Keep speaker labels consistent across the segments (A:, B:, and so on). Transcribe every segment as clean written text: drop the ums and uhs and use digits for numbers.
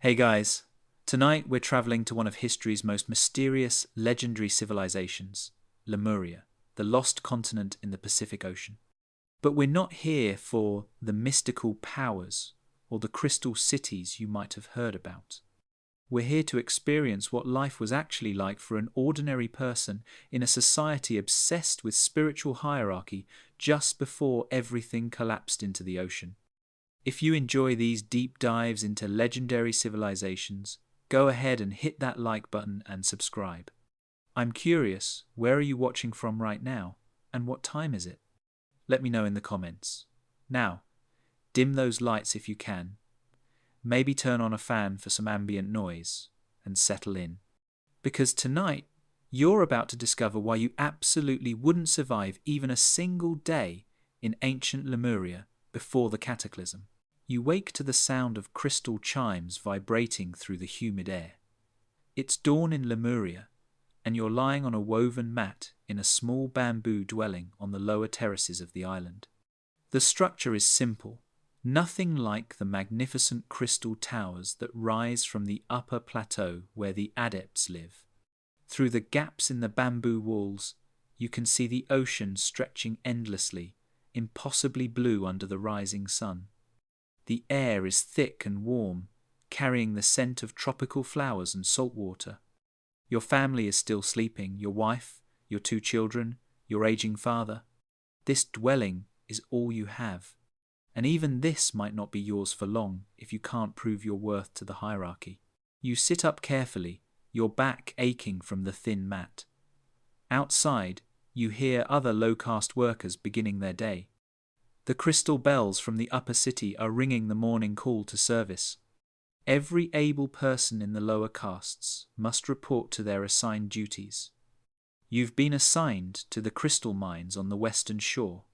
A: Hey guys, tonight we're traveling to one of history's most mysterious, legendary civilizations, Lemuria, the lost continent in the Pacific Ocean. But we're not here for the mystical powers or the crystal cities you might have heard about. We're here to experience what life was actually like for an ordinary person in a society obsessed with spiritual hierarchy just before everything collapsed into the ocean. If you enjoy these deep dives into legendary civilizations, go ahead and hit that like button and subscribe. I'm curious, where are you watching from right now, and what time is it? Let me know in the comments. Now, dim those lights if you can. Maybe turn on a fan for some ambient noise, and settle in. Because tonight, you're about to discover why you absolutely wouldn't survive even a single day in ancient Lemuria before the Cataclysm. You wake to the sound of crystal chimes vibrating through the humid air. It's dawn in Lemuria, and you're lying on a woven mat in a small bamboo dwelling on the lower terraces of the island. The structure is simple, nothing like the magnificent crystal towers that rise from the upper plateau where the adepts live. Through the gaps in the bamboo walls, you can see the ocean stretching endlessly, impossibly blue under the rising sun. The air is thick and warm, carrying the scent of tropical flowers and salt water. Your family is still sleeping, your wife, your 2 children, your aging father. This dwelling is all you have. And even this might not be yours for long if you can't prove your worth to the hierarchy. You sit up carefully, your back aching from the thin mat. Outside, you hear other low-caste workers beginning their day. The crystal bells from the upper city are ringing the morning call to service. Every able person in the lower castes must report to their assigned duties. You've been assigned to the crystal mines on the western shore.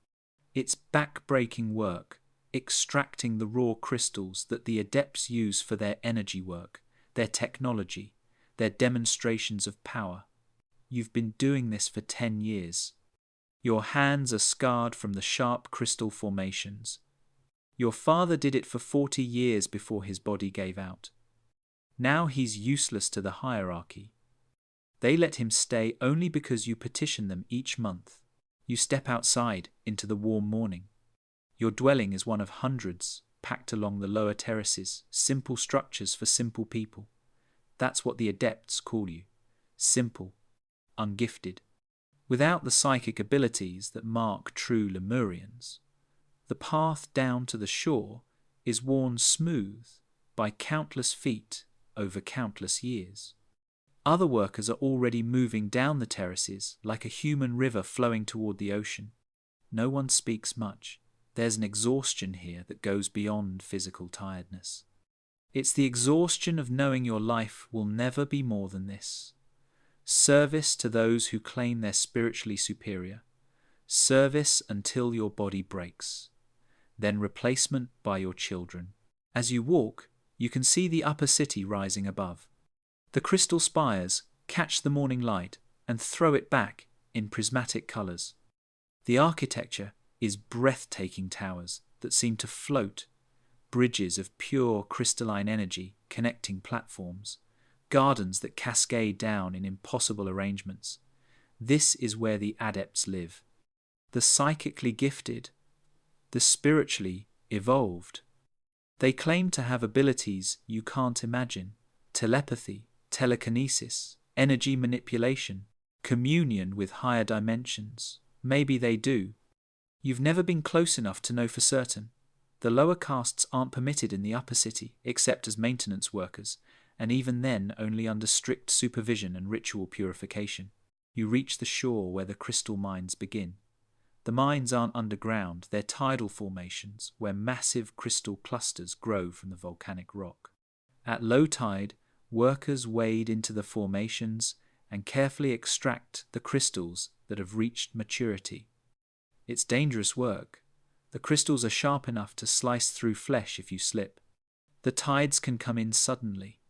A: It's back-breaking work, extracting the raw crystals that the adepts use for their energy work, their technology, their demonstrations of power. You've been doing this for 10 years. Your hands are scarred from the sharp crystal formations. Your father did it for 40 years before his body gave out. Now he's useless to the hierarchy. They let him stay only because you petition them each month. You step outside into the warm morning. Your dwelling is one of hundreds packed along the lower terraces, simple structures for simple people. That's what the adepts call you. Simple, ungifted. Without the psychic abilities that mark true Lemurians, the path down to the shore is worn smooth by countless feet over countless years. Other workers are already moving down the terraces like a human river flowing toward the ocean. No one speaks much. There's an exhaustion here that goes beyond physical tiredness. It's the exhaustion of knowing your life will never be more than this. Service to those who claim they're spiritually superior. Service until your body breaks. Then replacement by your children. As you walk, you can see the upper city rising above. The crystal spires catch the morning light and throw it back in prismatic colours. The architecture is breathtaking towers that seem to float, bridges of pure crystalline energy connecting platforms, gardens that cascade down in impossible arrangements. This is where the adepts live. The psychically gifted, the spiritually evolved. They claim to have abilities you can't imagine: telepathy, telekinesis, energy manipulation, communion with higher dimensions. Maybe they do. You've never been close enough to know for certain. The lower castes aren't permitted in the upper city, except as maintenance workers, and even then only under strict supervision and ritual purification. You reach the shore where the crystal mines begin. The mines aren't underground, they're tidal formations where massive crystal clusters grow from the volcanic rock. At low tide, workers wade into the formations and carefully extract the crystals that have reached maturity. It's dangerous work. The crystals are sharp enough to slice through flesh if you slip. The tides can come in suddenly,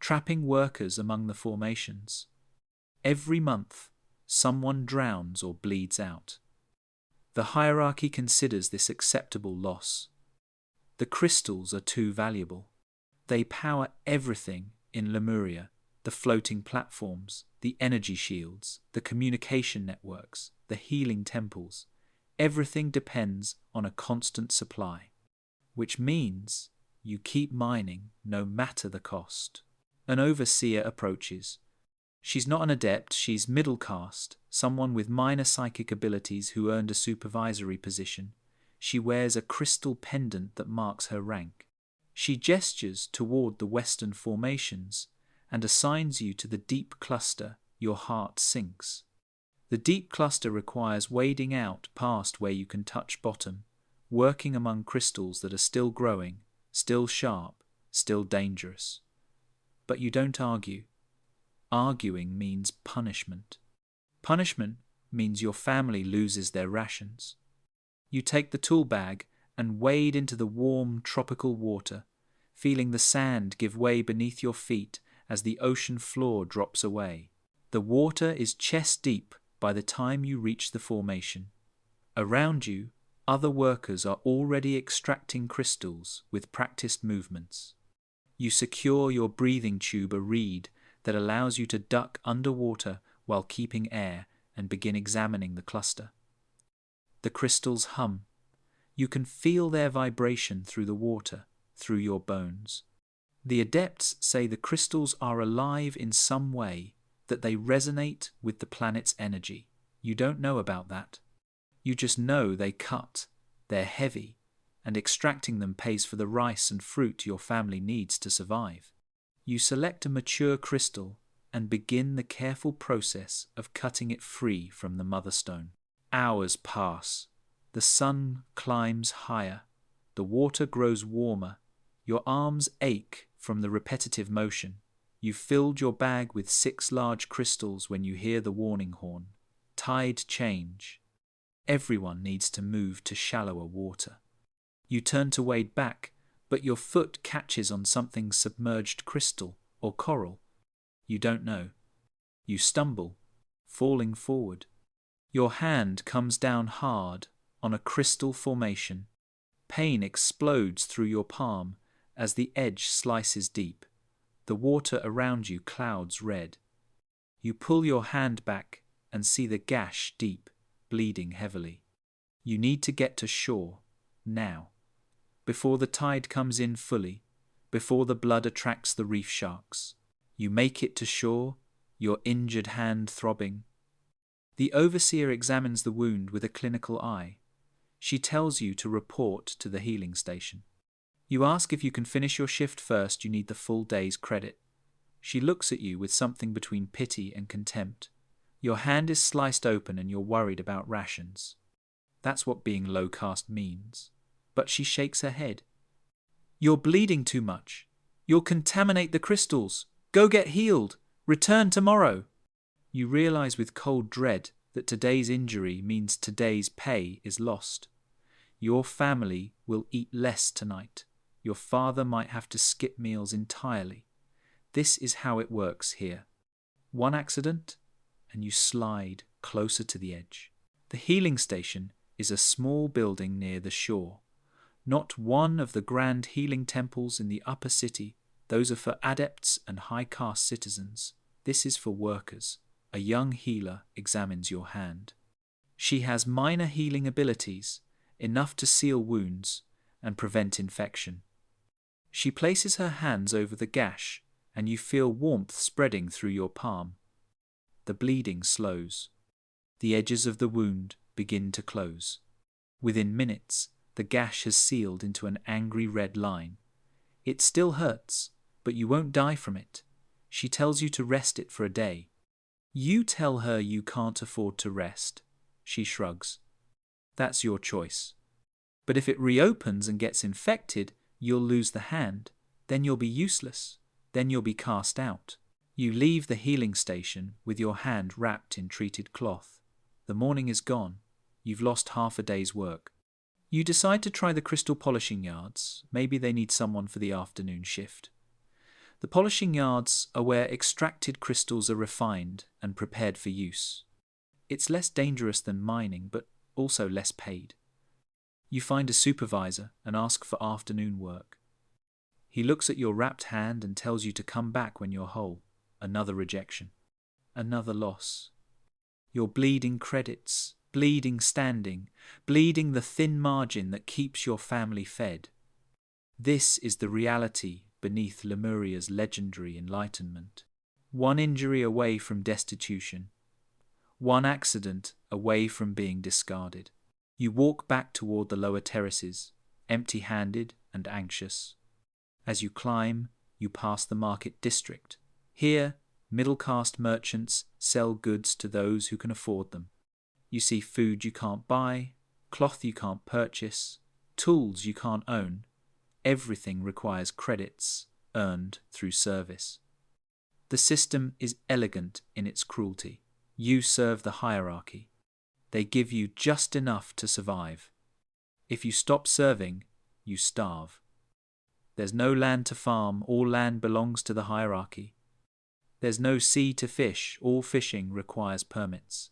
A: trapping workers among the formations. Every month, someone drowns or bleeds out. The hierarchy considers this acceptable loss. The crystals are too valuable. They power everything in Lemuria: the floating platforms, the energy shields, the communication networks, the healing temples. Everything depends on a constant supply, which means you keep mining no matter the cost. An overseer approaches. She's not an adept, she's middle caste, someone with minor psychic abilities who earned a supervisory position. She wears a crystal pendant that marks her rank. She gestures toward the western formations and assigns you to the deep cluster. Your heart sinks. The deep cluster requires wading out past where you can touch bottom, working among crystals that are still growing, still sharp, still dangerous. But you don't argue. Arguing means punishment. Punishment means your family loses their rations. You take the tool bag and wade into the warm tropical water, feeling the sand give way beneath your feet as the ocean floor drops away. The water is chest deep by the time you reach the formation. Around you, other workers are already extracting crystals with practiced movements. You secure your breathing tube a reed that allows you to duck underwater while keeping air and begin examining the cluster. The crystals hum. You can feel their vibration through the water, through your bones. The adepts say the crystals are alive in some way, that they resonate with the planet's energy. You don't know about that. You just know they cut, they're heavy, and extracting them pays for the rice and fruit your family needs to survive. You select a mature crystal and begin the careful process of cutting it free from the mother stone. Hours pass. The sun climbs higher. The water grows warmer. Your arms ache from the repetitive motion. You've filled your bag with 6 large crystals when you hear the warning horn. Tide change. Everyone needs to move to shallower water. You turn to wade back, but your foot catches on something submerged crystal or coral. You don't know. You stumble, falling forward. Your hand comes down hard on a crystal formation. Pain explodes through your palm as the edge slices deep. The water around you clouds red. You pull your hand back and see the gash deep, bleeding heavily. You need to get to shore, now, before the tide comes in fully, before the blood attracts the reef sharks. You make it to shore, your injured hand throbbing. The overseer examines the wound with a clinical eye. She tells you to report to the healing station. You ask if you can finish your shift first. You need the full day's credit. She looks at you with something between pity and contempt. Your hand is sliced open and you're worried about rations. That's what being low caste means. But she shakes her head. You're bleeding too much. You'll contaminate the crystals. Go get healed. Return tomorrow. You realize with cold dread that today's injury means today's pay is lost. Your family will eat less tonight. Your father might have to skip meals entirely. This is how it works here. One accident, and you slide closer to the edge. The healing station is a small building near the shore. Not one of the grand healing temples in the upper city. Those are for adepts and high caste citizens. This is for workers. A young healer examines your hand. She has minor healing abilities, enough to seal wounds and prevent infection. She places her hands over the gash, and you feel warmth spreading through your palm. The bleeding slows. The edges of the wound begin to close. Within minutes, the gash has sealed into an angry red line. It still hurts, but you won't die from it. She tells you to rest it for a day. You tell her you can't afford to rest. She shrugs. That's your choice. But if it reopens and gets infected, you'll lose the hand. Then you'll be useless. Then you'll be cast out. You leave the healing station with your hand wrapped in treated cloth. The morning is gone. You've lost half a day's work. You decide to try the crystal polishing yards. Maybe they need someone for the afternoon shift. The polishing yards are where extracted crystals are refined and prepared for use. It's less dangerous than mining, but also less paid. You find a supervisor and ask for afternoon work. He looks at your wrapped hand and tells you to come back when you're whole. Another rejection. Another loss. You're bleeding credits, bleeding standing, bleeding the thin margin that keeps your family fed. This is the reality beneath Lemuria's legendary enlightenment. One injury away from destitution. One accident away from being discarded. You walk back toward the lower terraces, empty-handed and anxious. As you climb, you pass the market district. Here, middle-caste merchants sell goods to those who can afford them. You see food you can't buy, cloth you can't purchase, tools you can't own. Everything requires credits earned through service. The system is elegant in its cruelty. You serve the hierarchy. They give you just enough to survive. If you stop serving, you starve. There's no land to farm, all land belongs to the hierarchy. There's no sea to fish, all fishing requires permits.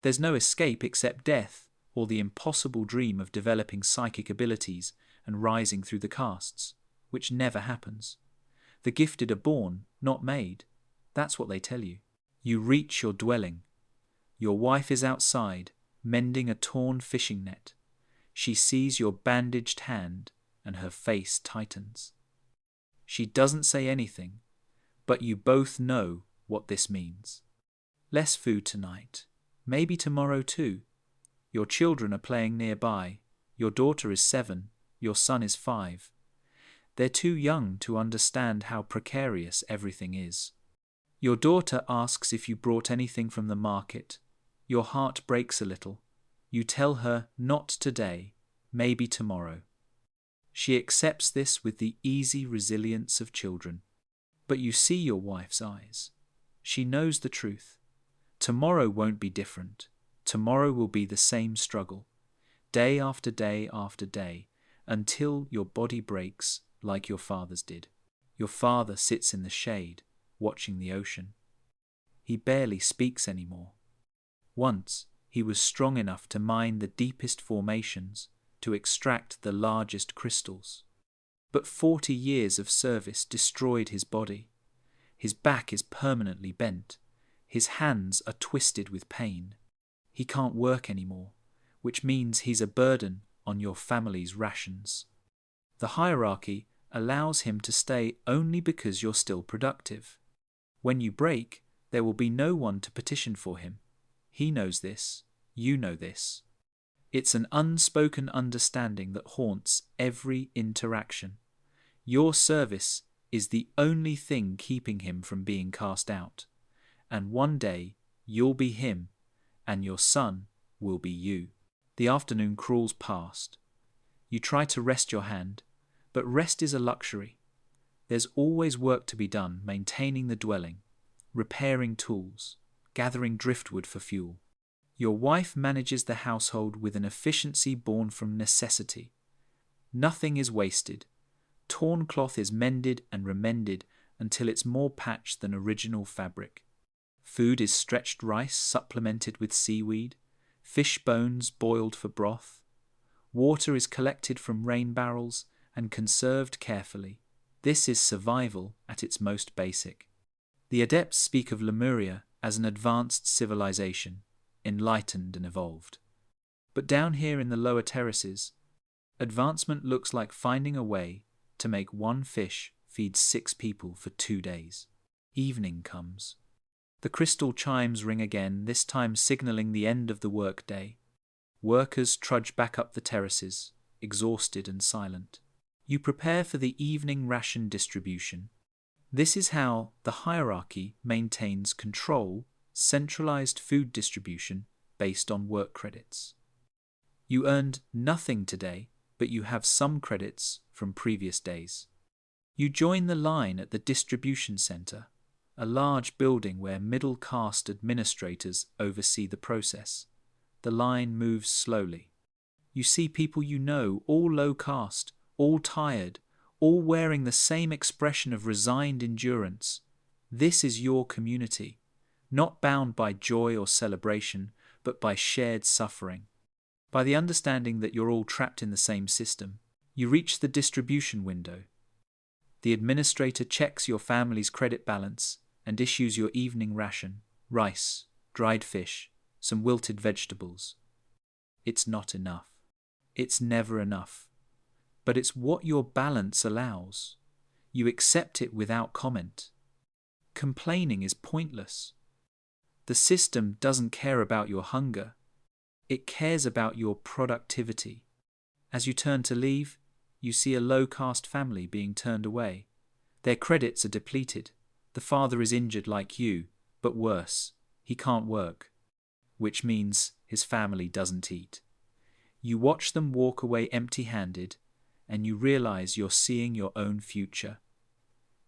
A: There's no escape except death, or the impossible dream of developing psychic abilities and rising through the castes, which never happens. The gifted are born, not made. That's what they tell you. You reach your dwelling. Your wife is outside, mending a torn fishing net. She sees your bandaged hand, and her face tightens. She doesn't say anything, but you both know what this means. Less food tonight, maybe tomorrow too. Your children are playing nearby. Your daughter is 7, your son is 5. They're too young to understand how precarious everything is. Your daughter asks if you brought anything from the market. Your heart breaks a little. You tell her not today, maybe tomorrow. She accepts this with the easy resilience of children. But you see your wife's eyes. She knows the truth. Tomorrow won't be different. Tomorrow will be the same struggle, day after day after day, until your body breaks like your father's did. Your father sits in the shade, watching the ocean. He barely speaks anymore. Once, he was strong enough to mine the deepest formations, to extract the largest crystals. But 40 years of service destroyed his body. His back is permanently bent. His hands are twisted with pain. He can't work anymore, which means he's a burden on your family's rations. The hierarchy allows him to stay only because you're still productive. When you break, there will be no one to petition for him. He knows this. You know this. It's an unspoken understanding that haunts every interaction. Your service is the only thing keeping him from being cast out. And one day, you'll be him, and your son will be you. The afternoon crawls past. You try to rest your hand, but rest is a luxury. There's always work to be done maintaining the dwelling, repairing tools, gathering driftwood for fuel. Your wife manages the household with an efficiency born from necessity. Nothing is wasted. Torn cloth is mended and remended until it's more patched than original fabric. Food is stretched rice supplemented with seaweed, fish bones boiled for broth. Water is collected from rain barrels and conserved carefully. This is survival at its most basic. The adepts speak of Lemuria as an advanced civilization, enlightened and evolved. But down here in the lower terraces, advancement looks like finding a way to make one fish feed 6 people for 2 days. Evening comes. The crystal chimes ring again, this time signalling the end of the workday. Workers trudge back up the terraces, exhausted and silent. You prepare for the evening ration distribution. This is how the hierarchy maintains control, centralized food distribution based on work credits. You earned nothing today, but you have some credits from previous days. You join the line at the distribution center, a large building where middle caste administrators oversee the process. The line moves slowly. You see people you know, all low caste, all tired, all wearing the same expression of resigned endurance. This is your community, not bound by joy or celebration, but by shared suffering. By the understanding that you're all trapped in the same system, you reach the distribution window. The administrator checks your family's credit balance and issues your evening ration: rice, dried fish, some wilted vegetables. It's not enough. It's never enough. But it's what your balance allows. You accept it without comment. Complaining is pointless. The system doesn't care about your hunger. It cares about your productivity. As you turn to leave, you see a low-caste family being turned away. Their credits are depleted. The father is injured like you, but worse, he can't work, which means his family doesn't eat. You watch them walk away empty-handed, and you realize you're seeing your own future.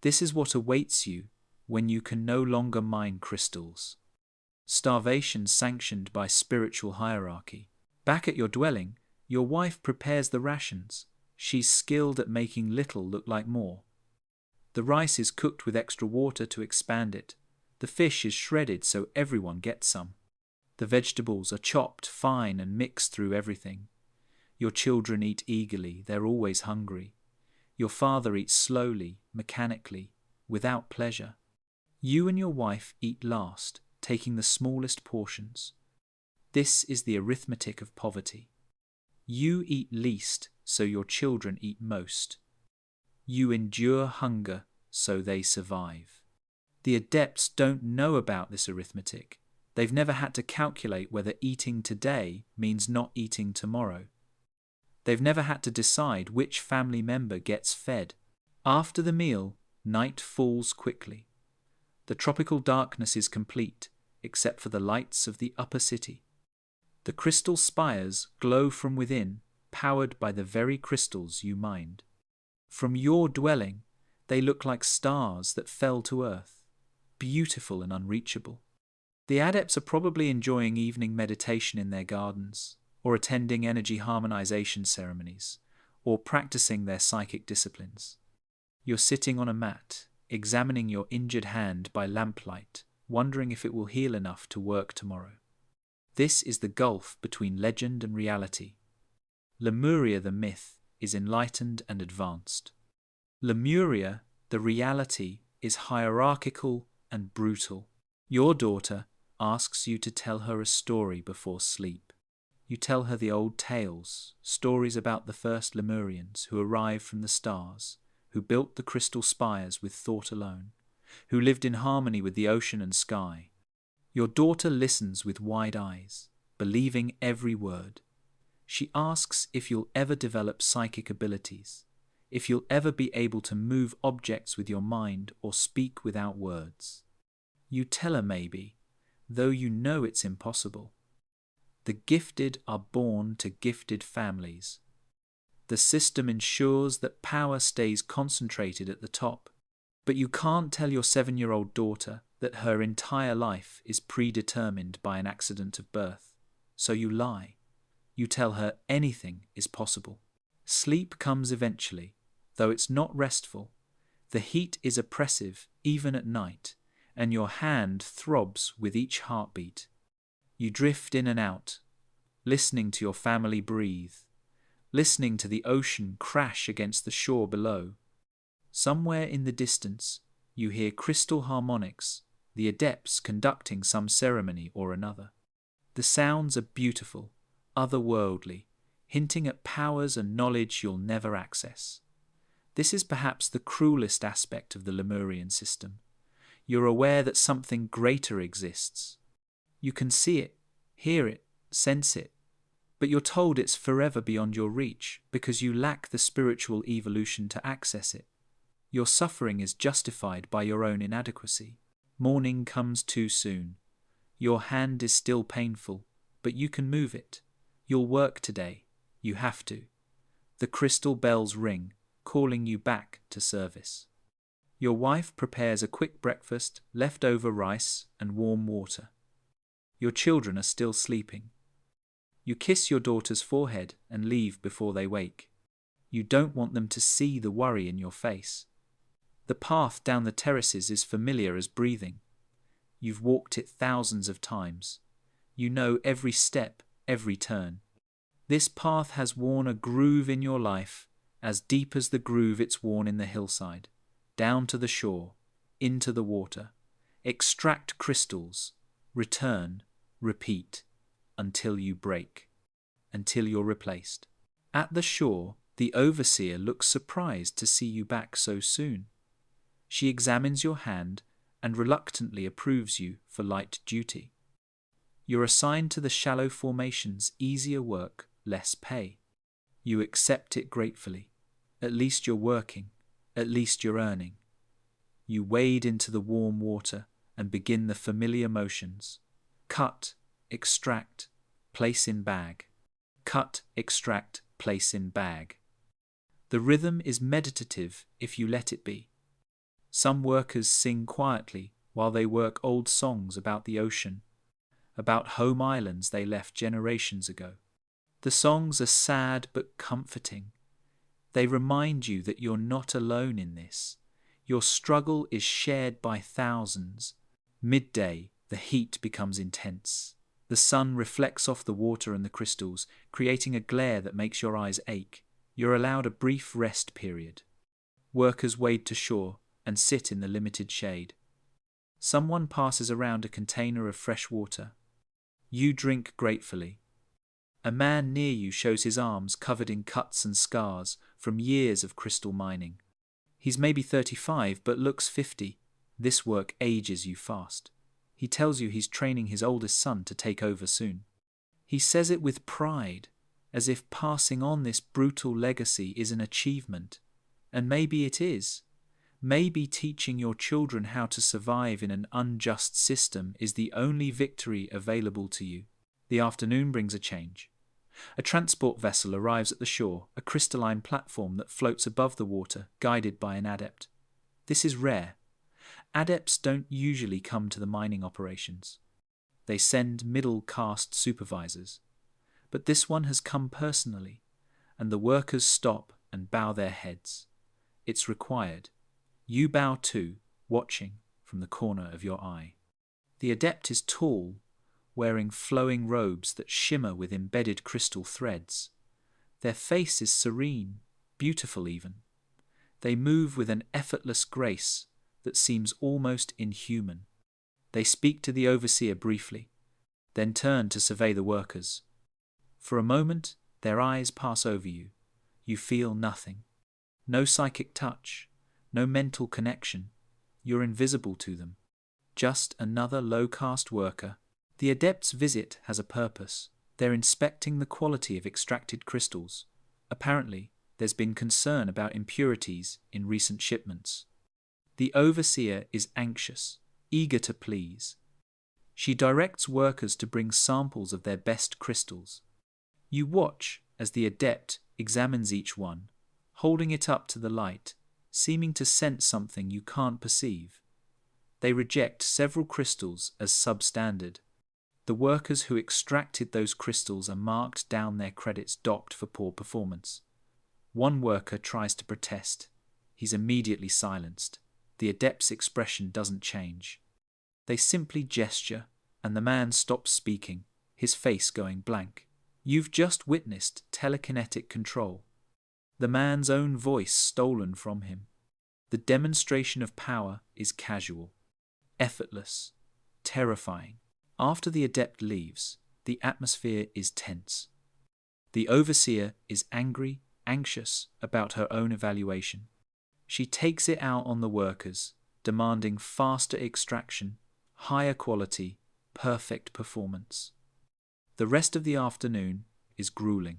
A: This is what awaits you when you can no longer mine crystals. Starvation sanctioned by spiritual hierarchy. Back at your dwelling, your wife prepares the rations. She's skilled at making little look like more. The rice is cooked with extra water to expand it. The fish is shredded so everyone gets some. The vegetables are chopped fine and mixed through everything. Your children eat eagerly, they're always hungry. Your father eats slowly, mechanically, without pleasure. You and your wife eat last, taking the smallest portions. This is the arithmetic of poverty. You eat least, so your children eat most. You endure hunger, so they survive. The adepts don't know about this arithmetic. They've never had to calculate whether eating today means not eating tomorrow. They've never had to decide which family member gets fed. After the meal, night falls quickly. The tropical darkness is complete, except for the lights of the upper city. The crystal spires glow from within, powered by the very crystals you mined. From your dwelling, they look like stars that fell to earth, beautiful and unreachable. The adepts are probably enjoying evening meditation in their gardens, or attending energy harmonization ceremonies, or practicing their psychic disciplines. You're sitting on a mat, examining your injured hand by lamplight, wondering if it will heal enough to work tomorrow. This is the gulf between legend and reality. Lemuria, the myth, is enlightened and advanced. Lemuria, the reality, is hierarchical and brutal. Your daughter asks you to tell her a story before sleep. You tell her the old tales, stories about the first Lemurians who arrived from the stars, who built the crystal spires with thought alone, who lived in harmony with the ocean and sky. Your daughter listens with wide eyes, believing every word. She asks if you'll ever develop psychic abilities, if you'll ever be able to move objects with your mind or speak without words. You tell her maybe, though you know it's impossible. The gifted are born to gifted families. The system ensures that power stays concentrated at the top, but you can't tell your 7-year-old daughter that her entire life is predetermined by an accident of birth, so you lie. You tell her anything is possible. Sleep comes eventually, though it's not restful. The heat is oppressive even at night, and your hand throbs with each heartbeat. You drift in and out, listening to your family breathe, listening to the ocean crash against the shore below. Somewhere in the distance, you hear crystal harmonics, the adepts conducting some ceremony or another. The sounds are beautiful, otherworldly, hinting at powers and knowledge you'll never access. This is perhaps the cruelest aspect of the Lemurian system. You're aware that something greater exists. You can see it, hear it, sense it, but you're told it's forever beyond your reach because you lack the spiritual evolution to access it. Your suffering is justified by your own inadequacy. Morning comes too soon. Your hand is still painful, but you can move it. You'll work today. You have to. The crystal bells ring, calling you back to service. Your wife prepares a quick breakfast, leftover rice, and warm water. Your children are still sleeping. You kiss your daughter's forehead and leave before they wake. You don't want them to see the worry in your face. The path down the terraces is familiar as breathing. You've walked it thousands of times. You know every step, every turn. This path has worn a groove in your life, as deep as the groove it's worn in the hillside. down to the shore, into the water, extract crystals, return, repeat, until you break, until you're replaced. At the shore, the overseer looks surprised to see you back so soon. She examines your hand and reluctantly approves you for light duty. You're assigned to the shallow formations, easier work, less pay. You accept it gratefully. At least you're working, at least you're earning. You wade into the warm water and begin the familiar motions. Cut, extract, place in bag. Cut, extract, place in bag. The rhythm is meditative if you let it be. Some workers sing quietly while they work old songs about the ocean, about home islands they left generations ago. The songs are sad but comforting. They remind you that you're not alone in this. Your struggle is shared by thousands. Midday, the heat becomes intense. The sun reflects off the water and the crystals, creating a glare that makes your eyes ache. You're allowed a brief rest period. Workers wade to shore and sit in the limited shade. Someone passes around a container of fresh water. You drink gratefully. A man near you shows his arms covered in cuts and scars from years of crystal mining. He's maybe 35 but looks 50. This work ages you fast. He tells you he's training his oldest son to take over soon. He says it with pride, as if passing on this brutal legacy is an achievement. And maybe it is. Maybe teaching your children how to survive in an unjust system is the only victory available to you. The afternoon brings a change. A transport vessel arrives at the shore, a crystalline platform that floats above the water, guided by an adept. This is rare. Adepts don't usually come to the mining operations. They send middle-caste supervisors. But this one has come personally, and the workers stop and bow their heads. It's required. You bow too, watching from the corner of your eye. The adept is tall, wearing flowing robes that shimmer with embedded crystal threads. Their face is serene, beautiful even. They move with an effortless grace that seems almost inhuman. They speak to the overseer briefly, then turn to survey the workers. For a moment, their eyes pass over you. You feel nothing. No psychic touch, no mental connection. You're invisible to them. Just another low-caste worker. The adept's visit has a purpose. They're inspecting the quality of extracted crystals. Apparently, there's been concern about impurities in recent shipments. The overseer is anxious, eager to please. She directs workers to bring samples of their best crystals. You watch as the adept examines each one, holding it up to the light, seeming to sense something you can't perceive. They reject several crystals as substandard. The workers who extracted those crystals are marked down, their credits docked for poor performance. One worker tries to protest. He's immediately silenced. The adept's expression doesn't change. They simply gesture, and the man stops speaking, his face going blank. You've just witnessed telekinetic control. The man's own voice stolen from him. The demonstration of power is casual, effortless, terrifying. After the adept leaves, the atmosphere is tense. The overseer is angry, anxious about her own evaluation. She takes it out on the workers, demanding faster extraction, higher quality, perfect performance. The rest of the afternoon is grueling.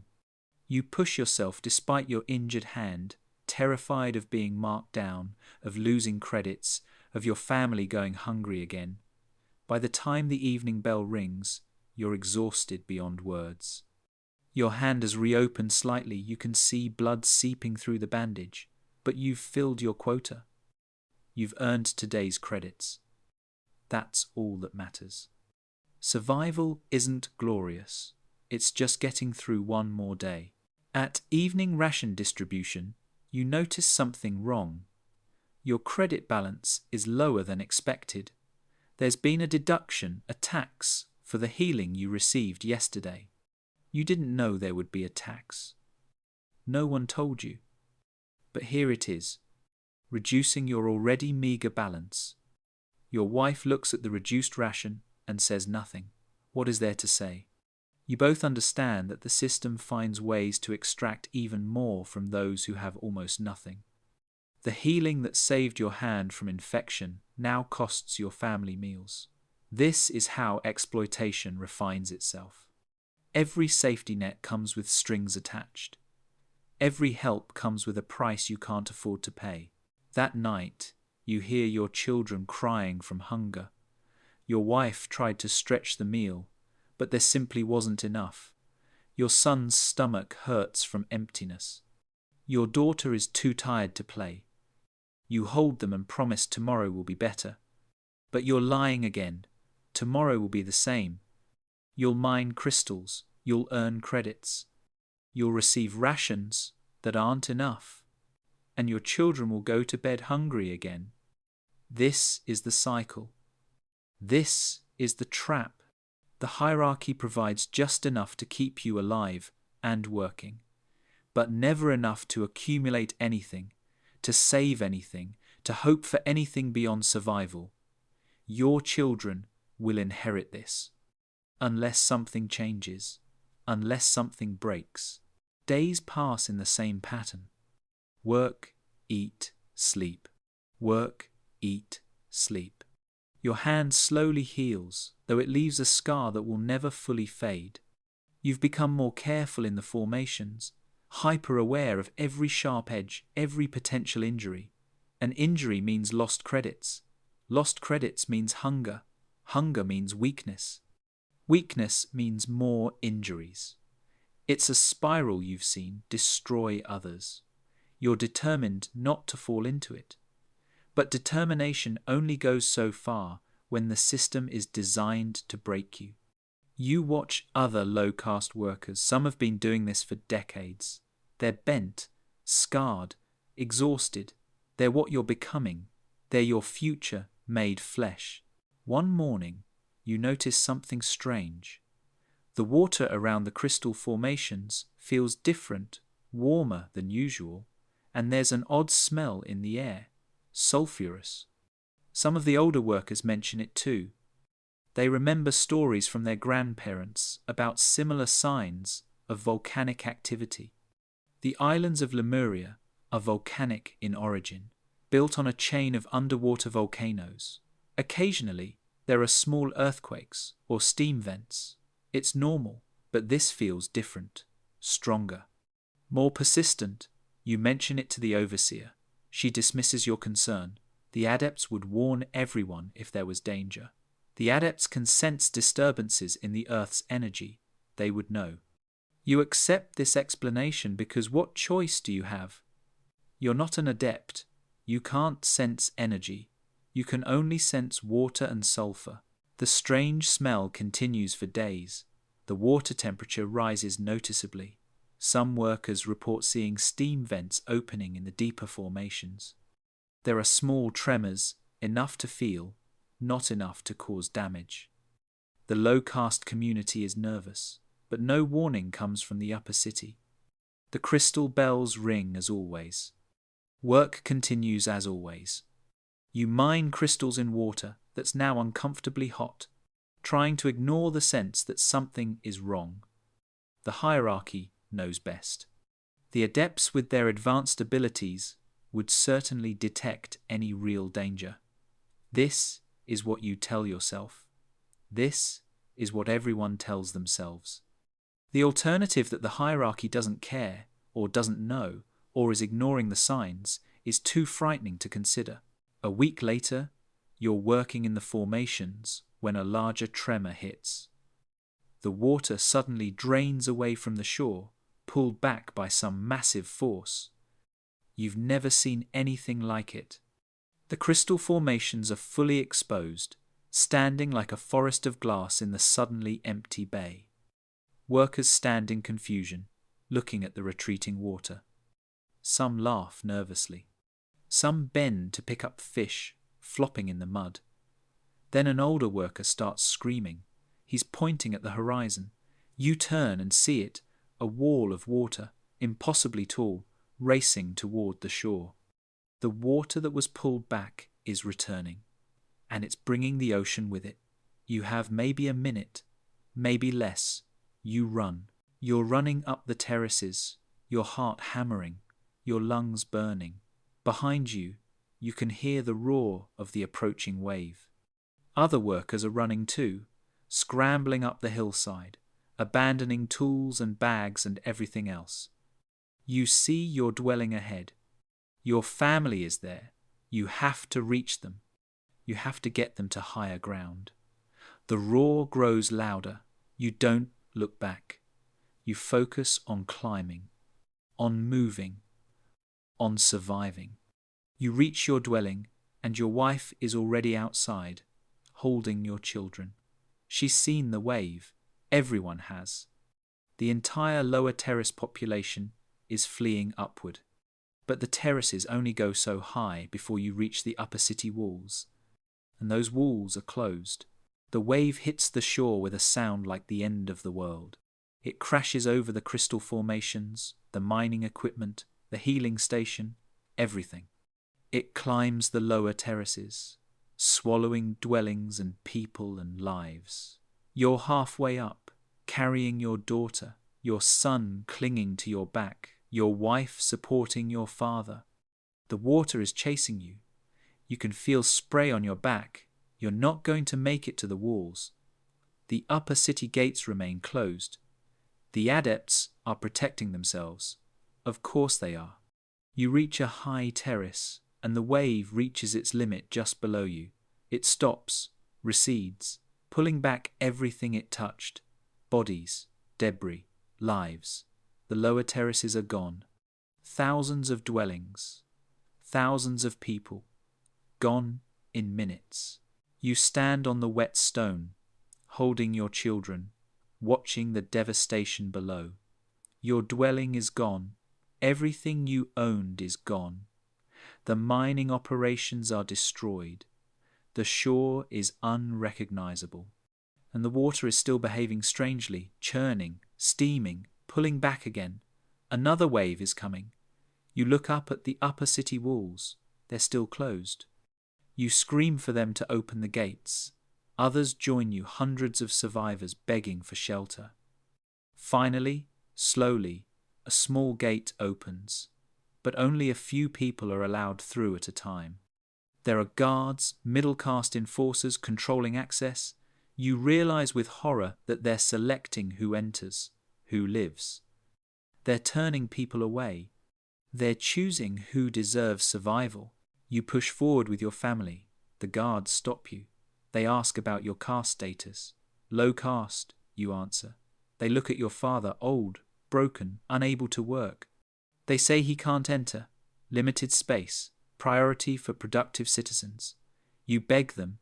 A: You push yourself despite your injured hand, terrified of being marked down, of losing credits, of your family going hungry again. By the time the evening bell rings, you're exhausted beyond words. Your hand has reopened slightly. You can see blood seeping through the bandage, but you've filled your quota. You've earned today's credits. That's all that matters. Survival isn't glorious. It's just getting through one more day. At evening ration distribution, you notice something wrong. Your credit balance is lower than expected. There's been a deduction, a tax, for the healing you received yesterday. You didn't know there would be a tax. No one told you. But here it is. reducing your already meager balance. Your wife looks at the reduced ration and says nothing. What is there to say? You both understand that the system finds ways to extract even more from those who have almost nothing. The healing that saved your hand from infection now costs your family meals. This is how exploitation refines itself. Every safety net comes with strings attached. Every help comes with a price you can't afford to pay. That night, you hear your children crying from hunger. Your wife tried to stretch the meal, but there simply wasn't enough. Your son's stomach hurts from emptiness. Your daughter is too tired to play. You hold them and promise tomorrow will be better. But you're lying again. Tomorrow will be the same. You'll mine crystals. You'll earn credits. You'll receive rations that aren't enough. And your children will go to bed hungry again. This is the cycle. This is the trap. The hierarchy provides just enough to keep you alive and working, but never enough to accumulate anything, to save anything, to hope for anything beyond survival. Your children will inherit this. Unless something changes, unless something breaks. Days pass in the same pattern. Work, eat, sleep. Work, eat, sleep. Your hand slowly heals, though it leaves a scar that will never fully fade. You've become more careful in the formations, hyper-aware of every sharp edge, every potential injury. An injury means lost credits. Lost credits means hunger. Hunger means weakness. Weakness means more injuries. It's a spiral you've seen destroy others. You're determined not to fall into it. But determination only goes so far when the system is designed to break you. You watch other low-caste workers. Some have been doing this for decades. They're bent, scarred, exhausted. They're what you're becoming. They're your future made flesh. One morning, you notice something strange. The water around the crystal formations feels different, warmer than usual, and there's an odd smell in the air. Sulphurous. Some of the older workers mention it too. They remember stories from their grandparents about similar signs of volcanic activity. The islands of Lemuria are volcanic in origin, built on a chain of underwater volcanoes. Occasionally, there are small earthquakes or steam vents. It's normal, but this feels different, stronger, more persistent. You mention it to the overseer. She dismisses your concern. The adepts would warn everyone if there was danger. The adepts can sense disturbances in the Earth's energy. They would know. You accept this explanation because what choice do you have? You're not an adept. You can't sense energy. You can only sense water and sulfur. The strange smell continues for days. The water temperature rises noticeably. Some workers report seeing steam vents opening in the deeper formations. There are small tremors, enough to feel, not enough to cause damage. The low-caste community is nervous, but no warning comes from the upper city. The crystal bells ring as always. Work continues as always. You mine crystals in water that's now uncomfortably hot, trying to ignore the sense that something is wrong. The hierarchy knows best. The adepts with their advanced abilities would certainly detect any real danger. This is what you tell yourself. This is what everyone tells themselves. The alternative that the hierarchy doesn't care, or doesn't know, or is ignoring the signs, is too frightening to consider. A week later, you're working in the formations when a larger tremor hits. The water suddenly drains away from the shore, pulled back by some massive force. You've never seen anything like it. The crystal formations are fully exposed, standing like a forest of glass in the suddenly empty bay. Workers stand in confusion, looking at the retreating water. Some laugh nervously. Some bend to pick up fish, flopping in the mud. Then an older worker starts screaming. He's pointing at the horizon. You turn and see it, a wall of water, impossibly tall, racing toward the shore. The water that was pulled back is returning, and it's bringing the ocean with it. You have maybe a minute, maybe less. You run. You're running up the terraces, your heart hammering, your lungs burning. Behind you, you can hear the roar of the approaching wave. Other workers are running too, scrambling up the hillside, abandoning tools and bags and everything else. You see your dwelling ahead. Your family is there. You have to reach them. You have to get them to higher ground. The roar grows louder. You don't look back. You focus on climbing, on moving, on surviving. You reach your dwelling, and your wife is already outside, holding your children. She's seen the wave. Everyone has. The entire lower terrace population is fleeing upward. But the terraces only go so high before you reach the upper city walls. And those walls are closed. The wave hits the shore with a sound like the end of the world. It crashes over the crystal formations, the mining equipment, the healing station, everything. It climbs the lower terraces, swallowing dwellings and people and lives. You're halfway up, carrying your daughter, your son clinging to your back, your wife supporting your father. The water is chasing you. You can feel spray on your back. You're not going to make it to the walls. The upper city gates remain closed. The adepts are protecting themselves. Of course they are. You reach a high terrace, and the wave reaches its limit just below you. It stops, recedes, pulling back everything it touched. Bodies, debris, lives. The lower terraces are gone. Thousands of dwellings, thousands of people, gone in minutes. You stand on the wet stone, holding your children, watching the devastation below. Your dwelling is gone. Everything you owned is gone. The mining operations are destroyed. The shore is unrecognizable. And the water is still behaving strangely, churning, steaming, pulling back again. Another wave is coming. You look up at the upper city walls. They're still closed. You scream for them to open the gates. Others join you, hundreds of survivors begging for shelter. Finally, slowly, a small gate opens, but only a few people are allowed through at a time. There are guards, middle-caste enforcers controlling access. You realize with horror that they're selecting who enters, who lives. They're turning people away. They're choosing who deserves survival. You push forward with your family. The guards stop you. They ask about your caste status. Low caste, you answer. They look at your father, old, broken, unable to work. They say he can't enter. Limited space. Priority for productive citizens. You beg them.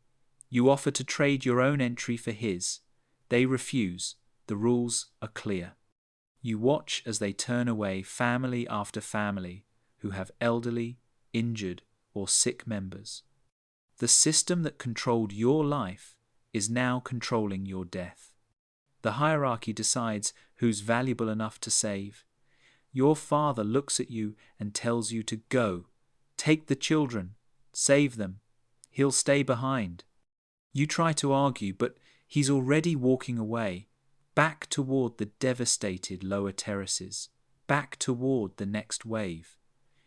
A: You offer to trade your own entry for his. They refuse. The rules are clear. You watch as they turn away family after family who have elderly, injured, or sick members. The system that controlled your life is now controlling your death. The hierarchy decides who's valuable enough to save. Your father looks at you and tells you to go. Take the children. Save them. He'll stay behind. You try to argue, but he's already walking away, back toward the devastated lower terraces, back toward the next wave.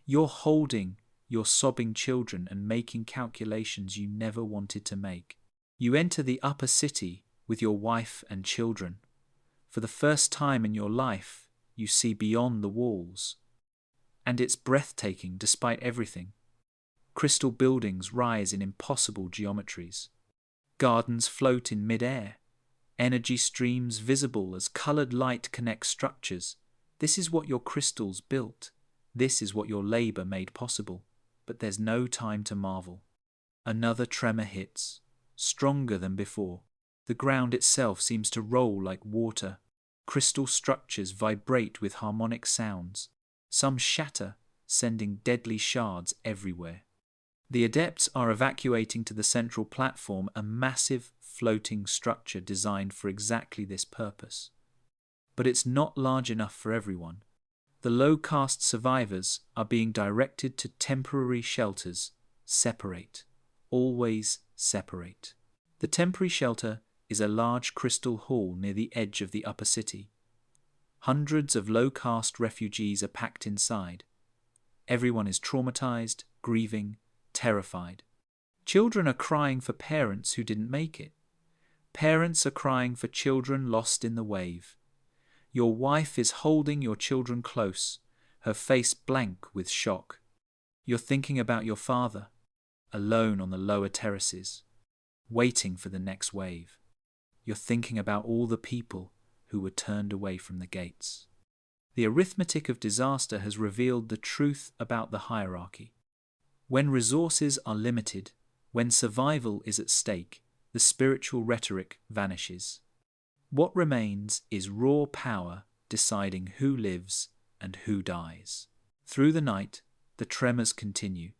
A: You're holding your sobbing children and making calculations you never wanted to make. You enter the upper city with your wife and children. For the first time in your life, you see beyond the walls. And it's breathtaking despite everything. Crystal buildings rise in impossible geometries. Gardens float in mid-air. Energy streams visible as coloured light connects structures. This is what your crystals built. This is what your labour made possible. But there's no time to marvel. Another tremor hits, stronger than before. The ground itself seems to roll like water. Crystal structures vibrate with harmonic sounds. Some shatter, sending deadly shards everywhere. The adepts are evacuating to the central platform, a massive floating structure designed for exactly this purpose. But it's not large enough for everyone. The low-caste survivors are being directed to temporary shelters. Separate. Always separate. The temporary shelter is a large crystal hall near the edge of the upper city. Hundreds of low-caste refugees are packed inside. Everyone is traumatized, grieving, terrified. Children are crying for parents who didn't make it. Parents are crying for children lost in the wave. Your wife is holding your children close, her face blank with shock. You're thinking about your father, alone on the lower terraces, waiting for the next wave. You're thinking about all the people who were turned away from the gates. The arithmetic of disaster has revealed the truth about the hierarchy. When resources are limited, when survival is at stake, the spiritual rhetoric vanishes. What remains is raw power deciding who lives and who dies. Through the night, the tremors continue,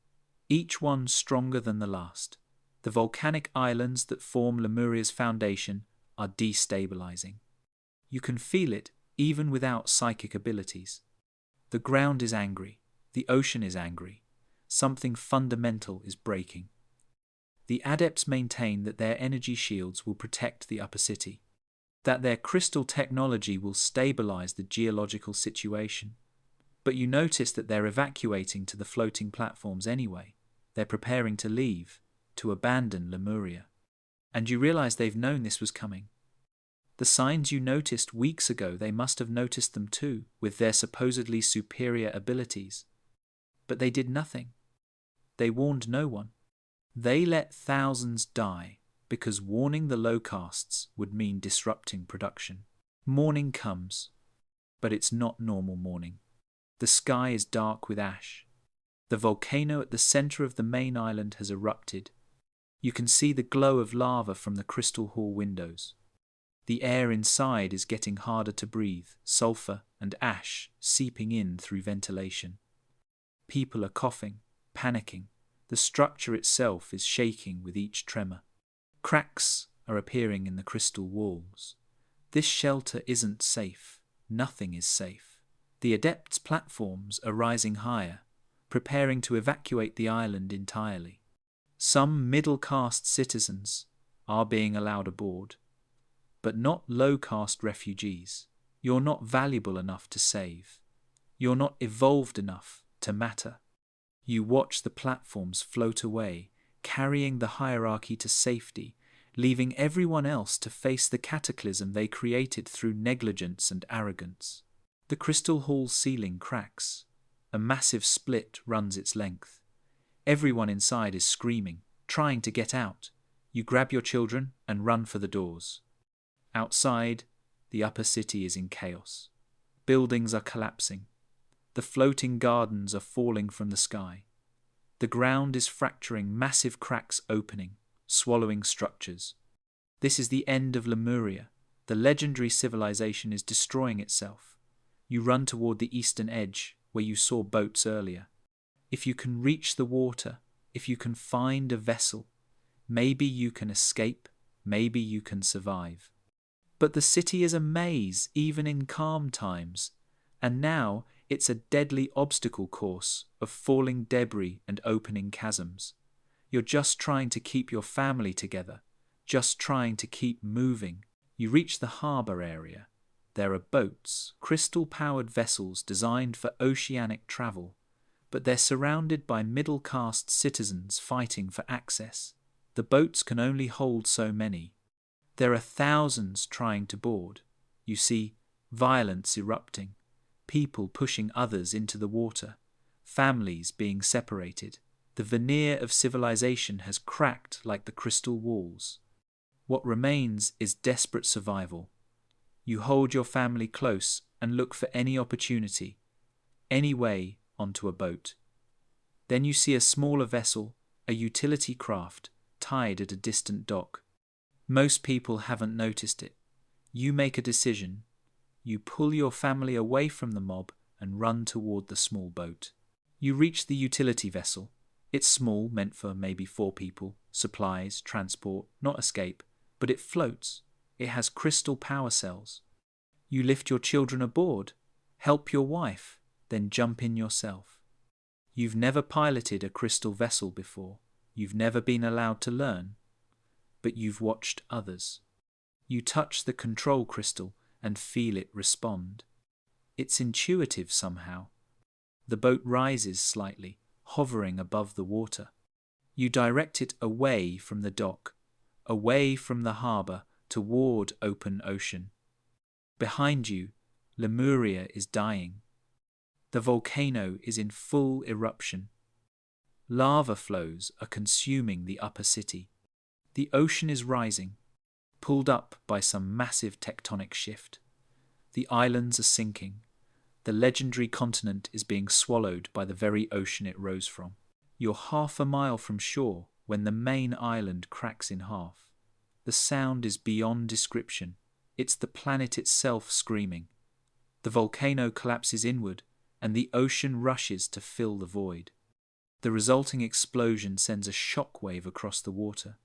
A: each one stronger than the last. The volcanic islands that form Lemuria's foundation are destabilizing. You can feel it even without psychic abilities. The ground is angry, the ocean is angry, something fundamental is breaking. The adepts maintain that their energy shields will protect the upper city, that their crystal technology will stabilize the geological situation. But you notice that they're evacuating to the floating platforms anyway. They're preparing to leave, to abandon Lemuria. And you realize they've known this was coming. The signs you noticed weeks ago, they must have noticed them too, with their supposedly superior abilities. But they did nothing. They warned no one. They let thousands die, because warning the low-castes would mean disrupting production. Morning comes, but it's not normal morning. The sky is dark with ash. The volcano at the center of the main island has erupted. You can see the glow of lava from the crystal hall windows. The air inside is getting harder to breathe, sulfur and ash seeping in through ventilation. People are coughing, panicking. The structure itself is shaking with each tremor. Cracks are appearing in the crystal walls. This shelter isn't safe. Nothing is safe. The adepts' platforms are rising higher, preparing to evacuate the island entirely. Some middle-caste citizens are being allowed aboard, but not low-caste refugees. You're not valuable enough to save. You're not evolved enough to matter. You watch the platforms float away, carrying the hierarchy to safety, leaving everyone else to face the cataclysm they created through negligence and arrogance. The crystal hall's ceiling cracks. A massive split runs its length. Everyone inside is screaming, trying to get out. You grab your children and run for the doors. Outside, the upper city is in chaos. Buildings are collapsing. The floating gardens are falling from the sky. The ground is fracturing, massive cracks opening, swallowing structures. This is the end of Lemuria. The legendary civilization is destroying itself. You run toward the eastern edge, where you saw boats earlier. If you can reach the water, if you can find a vessel, maybe you can escape, maybe you can survive. But the city is a maze, even in calm times, and now it's a deadly obstacle course of falling debris and opening chasms. You're just trying to keep your family together, just trying to keep moving. You reach the harbour area. There are boats, crystal-powered vessels designed for oceanic travel, but they're surrounded by middle-caste citizens fighting for access. The boats can only hold so many. There are thousands trying to board. You see violence erupting, people pushing others into the water, families being separated. The veneer of civilization has cracked like the crystal walls. What remains is desperate survival. You hold your family close and look for any opportunity, any way onto a boat. Then you see a smaller vessel, a utility craft, tied at a distant dock. Most people haven't noticed it. You make a decision. You pull your family away from the mob and run toward the small boat. You reach the utility vessel. It's small, meant for maybe 4 people, supplies, transport, not escape, but it floats. It has crystal power cells. You lift your children aboard, help your wife, then jump in yourself. You've never piloted a crystal vessel before. You've never been allowed to learn, but you've watched others. You touch the control crystal and feel it respond. It's intuitive somehow. The boat rises slightly, hovering above the water. You direct it away from the dock, away from the harbour, toward open ocean. Behind you, Lemuria is dying. The volcano is in full eruption. Lava flows are consuming the upper city. The ocean is rising, pulled up by some massive tectonic shift. The islands are sinking. The legendary continent is being swallowed by the very ocean it rose from. You're half a mile from shore when the main island cracks in half. The sound is beyond description. It's the planet itself screaming. The volcano collapses inward, and the ocean rushes to fill the void. The resulting explosion sends a shockwave across the water.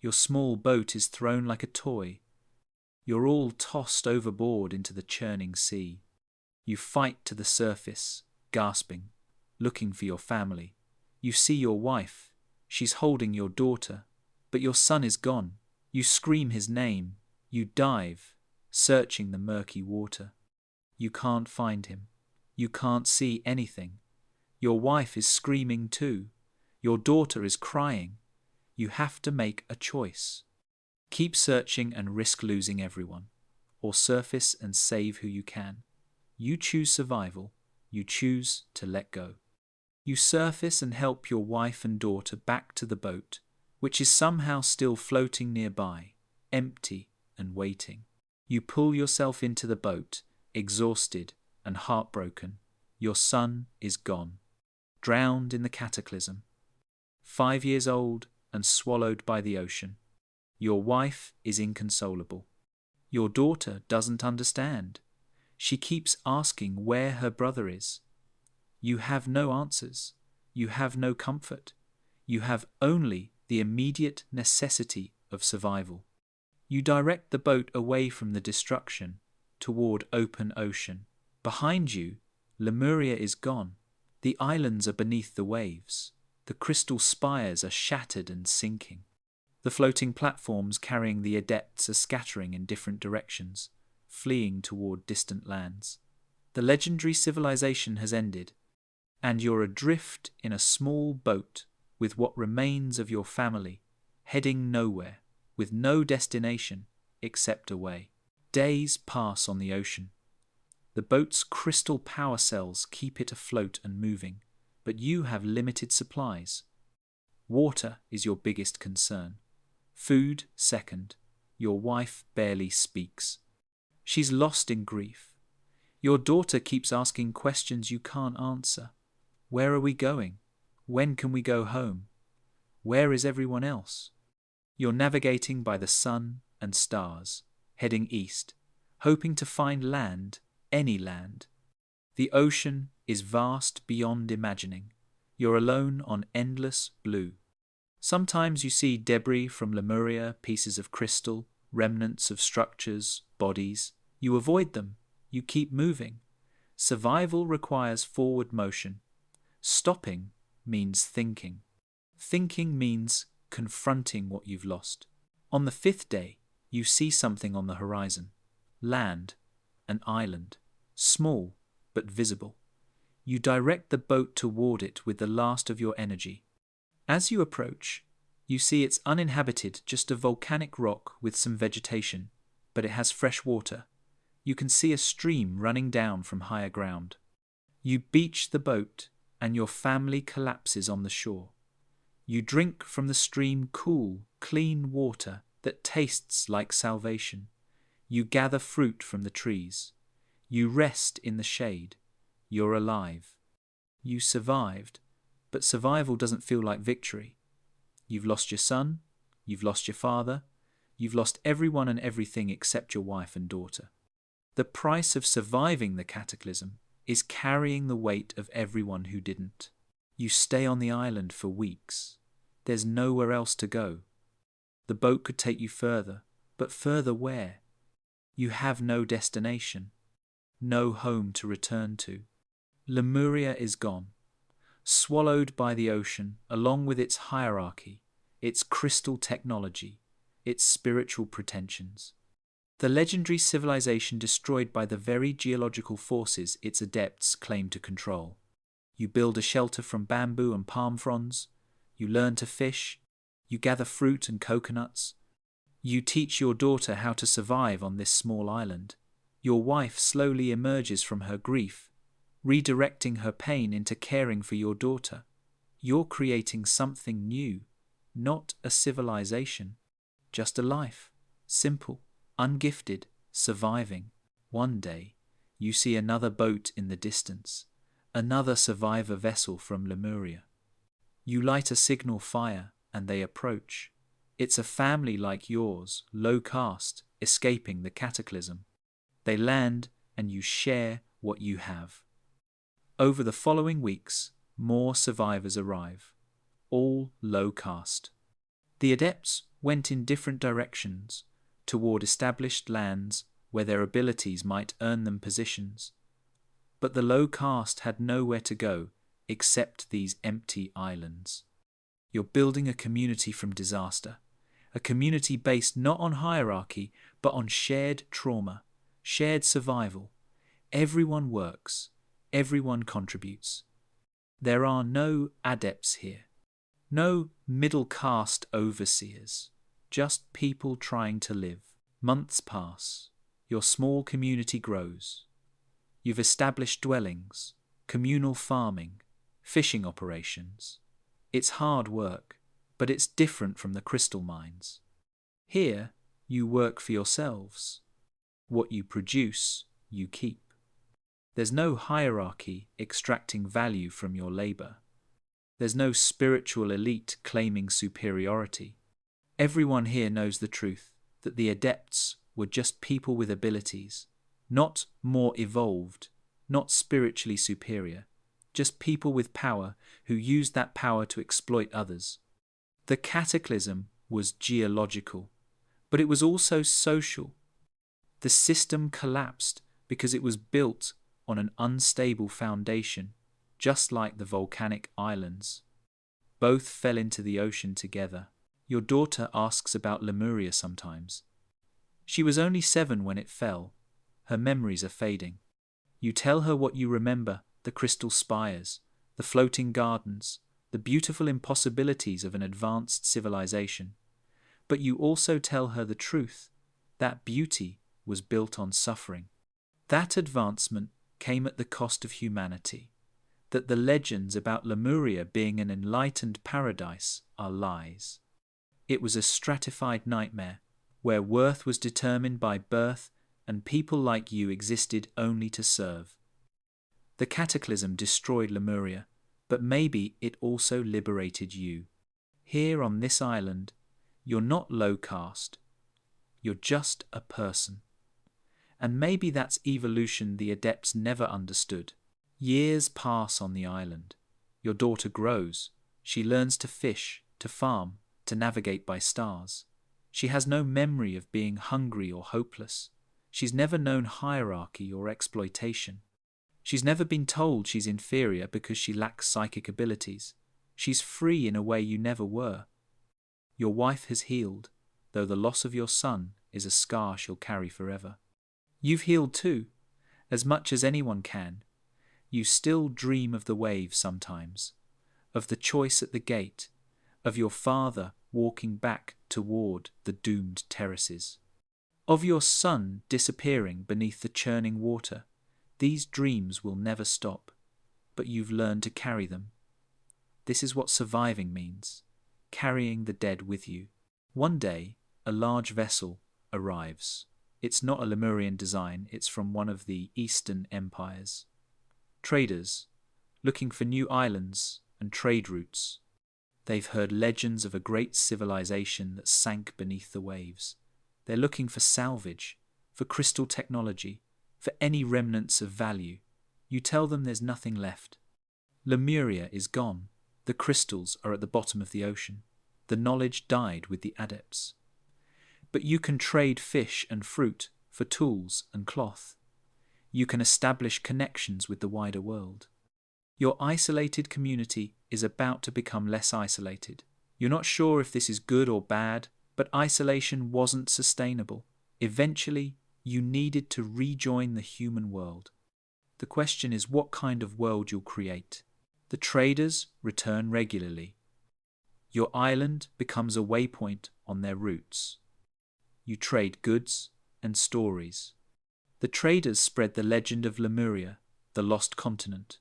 A: Your small boat is thrown like a toy. You're all tossed overboard into the churning sea. You fight to the surface, gasping, looking for your family. You see your wife. She's holding your daughter, but your son is gone. You scream his name. You dive, searching the murky water. You can't find him. You can't see anything. Your wife is screaming too. Your daughter is crying. You have to make a choice. Keep searching and risk losing everyone, or surface and save who you can. You choose survival. You choose to let go. You surface and help your wife and daughter back to the boat, which is somehow still floating nearby, empty and waiting. You pull yourself into the boat, exhausted and heartbroken. Your son is gone, drowned in the cataclysm. 5 years old and swallowed by the ocean. Your wife is inconsolable. Your daughter doesn't understand. She keeps asking where her brother is. You have no answers. You have no comfort. You have only the immediate necessity of survival. You direct the boat away from the destruction, toward open ocean. Behind you, Lemuria is gone. The islands are beneath the waves. The crystal spires are shattered and sinking. The floating platforms carrying the adepts are scattering in different directions, fleeing toward distant lands. The legendary civilization has ended, and you're adrift in a small boat with what remains of your family, heading nowhere, with no destination except away. Days pass on the ocean. The boat's crystal power cells keep it afloat and moving, but you have limited supplies. Water is your biggest concern. Food second. Your wife barely speaks. She's lost in grief. Your daughter keeps asking questions you can't answer. Where are we going? When can we go home? Where is everyone else? You're navigating by the sun and stars, heading east, hoping to find land, any land. The ocean is vast beyond imagining. You're alone on endless blue. Sometimes you see debris from Lemuria, pieces of crystal, remnants of structures, bodies. You avoid them. You keep moving. Survival requires forward motion. Stopping means thinking. Thinking means confronting what you've lost. On the 5th day, you see something on the horizon. Land, an island, small but visible. You direct the boat toward it with the last of your energy. As you approach, you see it's uninhabited, just a volcanic rock with some vegetation, but it has fresh water. You can see a stream running down from higher ground. You beach the boat, and your family collapses on the shore. You drink from the stream cool, clean water that tastes like salvation. You gather fruit from the trees. You rest in the shade. You're alive. You survived, but survival doesn't feel like victory. You've lost your son. You've lost your father. You've lost everyone and everything except your wife and daughter. The price of surviving the cataclysm is carrying the weight of everyone who didn't. You stay on the island for weeks. There's nowhere else to go. The boat could take you further, but further where? You have no destination, no home to return to. Lemuria is gone, swallowed by the ocean along with its hierarchy, its crystal technology, its spiritual pretensions. The legendary civilization destroyed by the very geological forces its adepts claim to control. You build a shelter from bamboo and palm fronds, you learn to fish, you gather fruit and coconuts, you teach your daughter how to survive on this small island. Your wife slowly emerges from her grief, redirecting her pain into caring for your daughter. You're creating something new, not a civilization, just a life, simple, ungifted, surviving. One day, you see another boat in the distance, another survivor vessel from Lemuria. You light a signal fire, and they approach. It's a family like yours, low caste, escaping the cataclysm. They land, and you share what you have. Over the following weeks, more survivors arrive, all low caste. The adepts went in different directions, toward established lands where their abilities might earn them positions. But the low caste had nowhere to go except these empty islands. You're building a community from disaster, a community based not on hierarchy, but on shared trauma, shared survival. Everyone works, everyone contributes. There are no adepts here, no middle caste overseers, just people trying to live. Months pass, your small community grows. You've established dwellings, communal farming, fishing operations. It's hard work, but it's different from the crystal mines. Here, you work for yourselves. What you produce, you keep. There's no hierarchy extracting value from your labor. There's no spiritual elite claiming superiority. Everyone here knows the truth, that the adepts were just people with abilities, not more evolved, not spiritually superior, just people with power who used that power to exploit others. The cataclysm was geological, but it was also social. The system collapsed because it was built on an unstable foundation, just like the volcanic islands. Both fell into the ocean together. Your daughter asks about Lemuria sometimes. She was only 7 when it fell. Her memories are fading. You tell her what you remember, the crystal spires, the floating gardens, the beautiful impossibilities of an advanced civilization. But you also tell her the truth. That beauty was built on suffering. That advancement came at the cost of humanity. That the legends about Lemuria being an enlightened paradise are lies. It was a stratified nightmare, where worth was determined by birth and people like you existed only to serve. The cataclysm destroyed Lemuria, but maybe it also liberated you. Here on this island, you're not low caste. You're just a person. And maybe that's evolution the adepts never understood. Years pass on the island. Your daughter grows. She learns to fish, to farm, to navigate by stars. She has no memory of being hungry or hopeless. She's never known hierarchy or exploitation. She's never been told she's inferior because she lacks psychic abilities. She's free in a way you never were. Your wife has healed, though the loss of your son is a scar she'll carry forever. You've healed too, as much as anyone can. You still dream of the wave sometimes, of the choice at the gate, of your father walking back toward the doomed terraces, of your son disappearing beneath the churning water. These dreams will never stop, but you've learned to carry them. This is what surviving means, carrying the dead with you. One day, a large vessel arrives. It's not a Lemurian design, it's from one of the Eastern empires. Traders, looking for new islands and trade routes. They've heard legends of a great civilization that sank beneath the waves. They're looking for salvage, for crystal technology, for any remnants of value. You tell them there's nothing left. Lemuria is gone. The crystals are at the bottom of the ocean. The knowledge died with the adepts. But you can trade fish and fruit for tools and cloth. You can establish connections with the wider world. Your isolated community is about to become less isolated. You're not sure if this is good or bad, but isolation wasn't sustainable. Eventually, you needed to rejoin the human world. The question is what kind of world you'll create. The traders return regularly. Your island becomes a waypoint on their routes. You trade goods and stories. The traders spread the legend of Lemuria, the lost continent,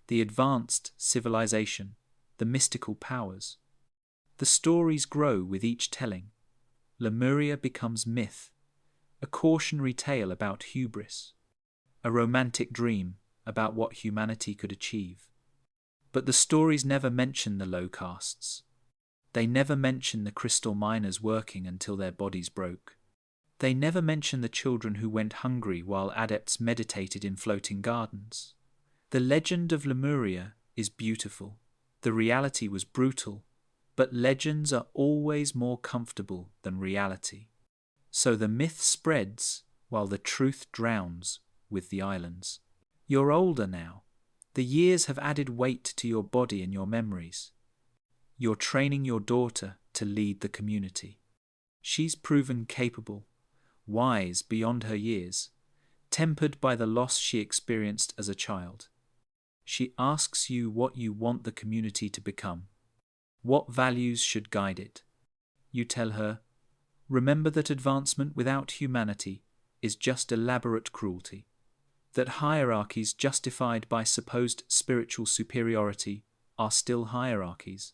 A: the advanced civilization, the mystical powers. The stories grow with each telling. Lemuria becomes myth, a cautionary tale about hubris, a romantic dream about what humanity could achieve. But the stories never mention the low castes. They never mention the crystal miners working until their bodies broke. They never mention the children who went hungry while adepts meditated in floating gardens. The legend of Lemuria is beautiful. The reality was brutal, but legends are always more comfortable than reality. So the myth spreads while the truth drowns with the islands. You're older now. The years have added weight to your body and your memories. You're training your daughter to lead the community. She's proven capable, wise beyond her years, tempered by the loss she experienced as a child. She asks you what you want the community to become. What values should guide it? You tell her, remember that advancement without humanity is just elaborate cruelty, that hierarchies justified by supposed spiritual superiority are still hierarchies,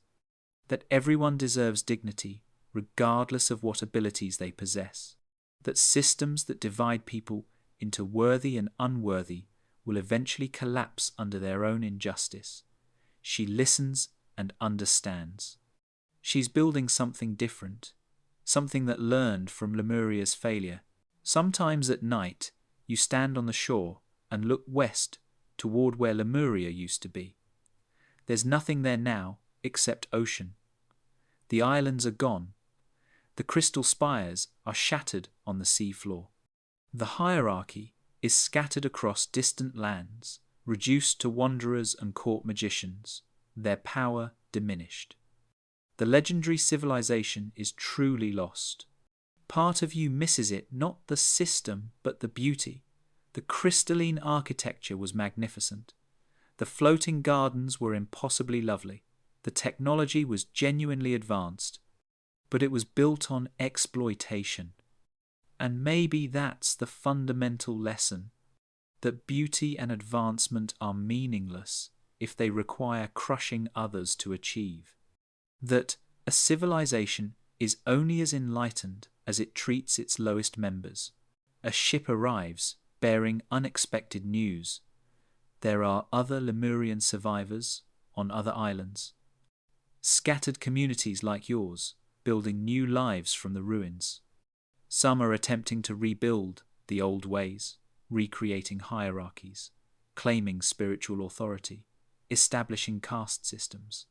A: that everyone deserves dignity regardless of what abilities they possess, that systems that divide people into worthy and unworthy will eventually collapse under their own injustice. She listens and understands. She's building something different, something that learned from Lemuria's failure. Sometimes at night, you stand on the shore and look west toward where Lemuria used to be. There's nothing there now except ocean. The islands are gone. The crystal spires are shattered on the sea floor. The hierarchy is scattered across distant lands, reduced to wanderers and court magicians, their power diminished. The legendary civilization is truly lost. Part of you misses it, not the system, but the beauty. The crystalline architecture was magnificent. The floating gardens were impossibly lovely. The technology was genuinely advanced, but it was built on exploitation. And maybe that's the fundamental lesson, that beauty and advancement are meaningless if they require crushing others to achieve. That a civilization is only as enlightened as it treats its lowest members. A ship arrives bearing unexpected news. There are other Lemurian survivors on other islands. Scattered communities like yours, building new lives from the ruins. Some are attempting to rebuild the old ways, recreating hierarchies, claiming spiritual authority, establishing caste systems.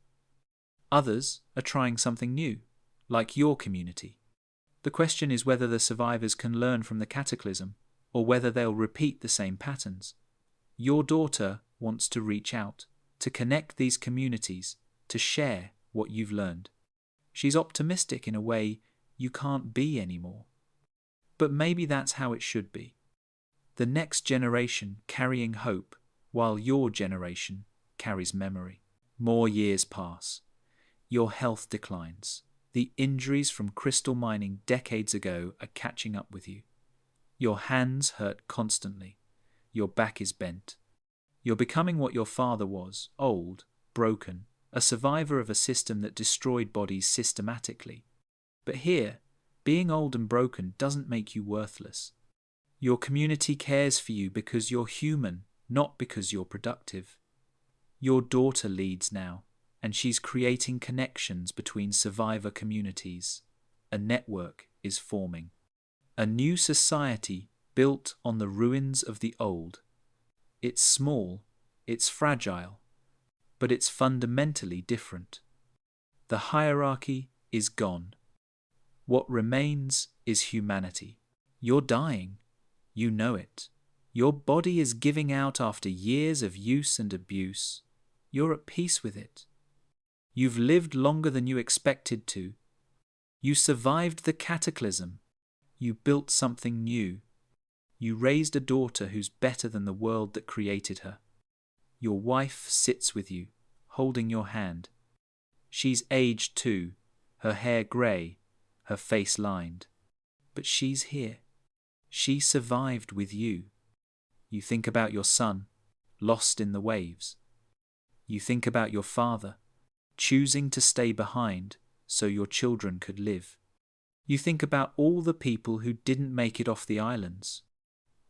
A: Others are trying something new, like your community. The question is whether the survivors can learn from the cataclysm, or whether they'll repeat the same patterns. Your daughter wants to reach out, to connect these communities, to share what you've learned. She's optimistic in a way you can't be anymore. But maybe that's how it should be. The next generation carrying hope, while your generation carries memory. More years pass. Your health declines. The injuries from crystal mining decades ago are catching up with you. Your hands hurt constantly. Your back is bent. You're becoming what your father was, old, broken, a survivor of a system that destroyed bodies systematically. But here, being old and broken doesn't make you worthless. Your community cares for you because you're human, not because you're productive. Your daughter leads now, and she's creating connections between survivor communities. A network is forming. A new society built on the ruins of the old. It's small, it's fragile, but it's fundamentally different. The hierarchy is gone. What remains is humanity. You're dying. You know it. Your body is giving out after years of use and abuse. You're at peace with it. You've lived longer than you expected to. You survived the cataclysm. You built something new. You raised a daughter who's better than the world that created her. Your wife sits with you, holding your hand. She's aged too, her hair grey, her face lined. But she's here. She survived with you. You think about your son, lost in the waves. You think about your father, choosing to stay behind so your children could live. You think about all the people who didn't make it off the islands.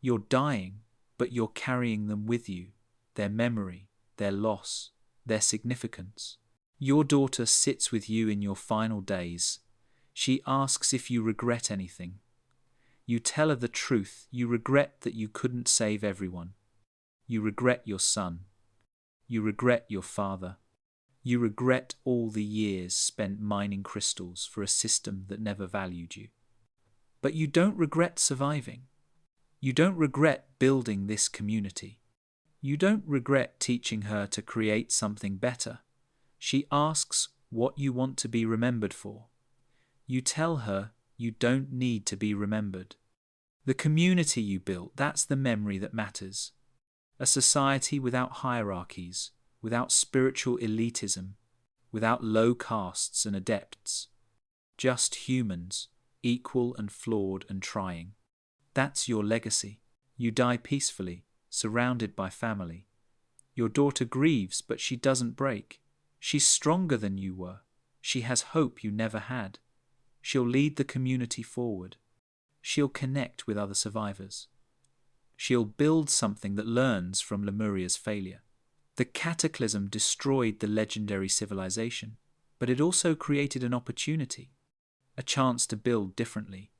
A: You're dying, but you're carrying them with you, their memory, their loss, their significance. Your daughter sits with you in your final days. She asks if you regret anything. You tell her the truth. You regret that you couldn't save everyone. You regret your son. You regret your father. You regret all the years spent mining crystals for a system that never valued you. But you don't regret surviving. You don't regret building this community. You don't regret teaching her to create something better. She asks what you want to be remembered for. You tell her you don't need to be remembered. The community you built, that's the memory that matters. A society without hierarchies, without spiritual elitism, without low castes and adepts. Just humans, equal and flawed and trying. That's your legacy. You die peacefully, surrounded by family. Your daughter grieves, but she doesn't break. She's stronger than you were. She has hope you never had. She'll lead the community forward. She'll connect with other survivors. She'll build something that learns from Lemuria's failure. The Cataclysm destroyed the legendary civilization, but it also created an opportunity, a chance to build differently,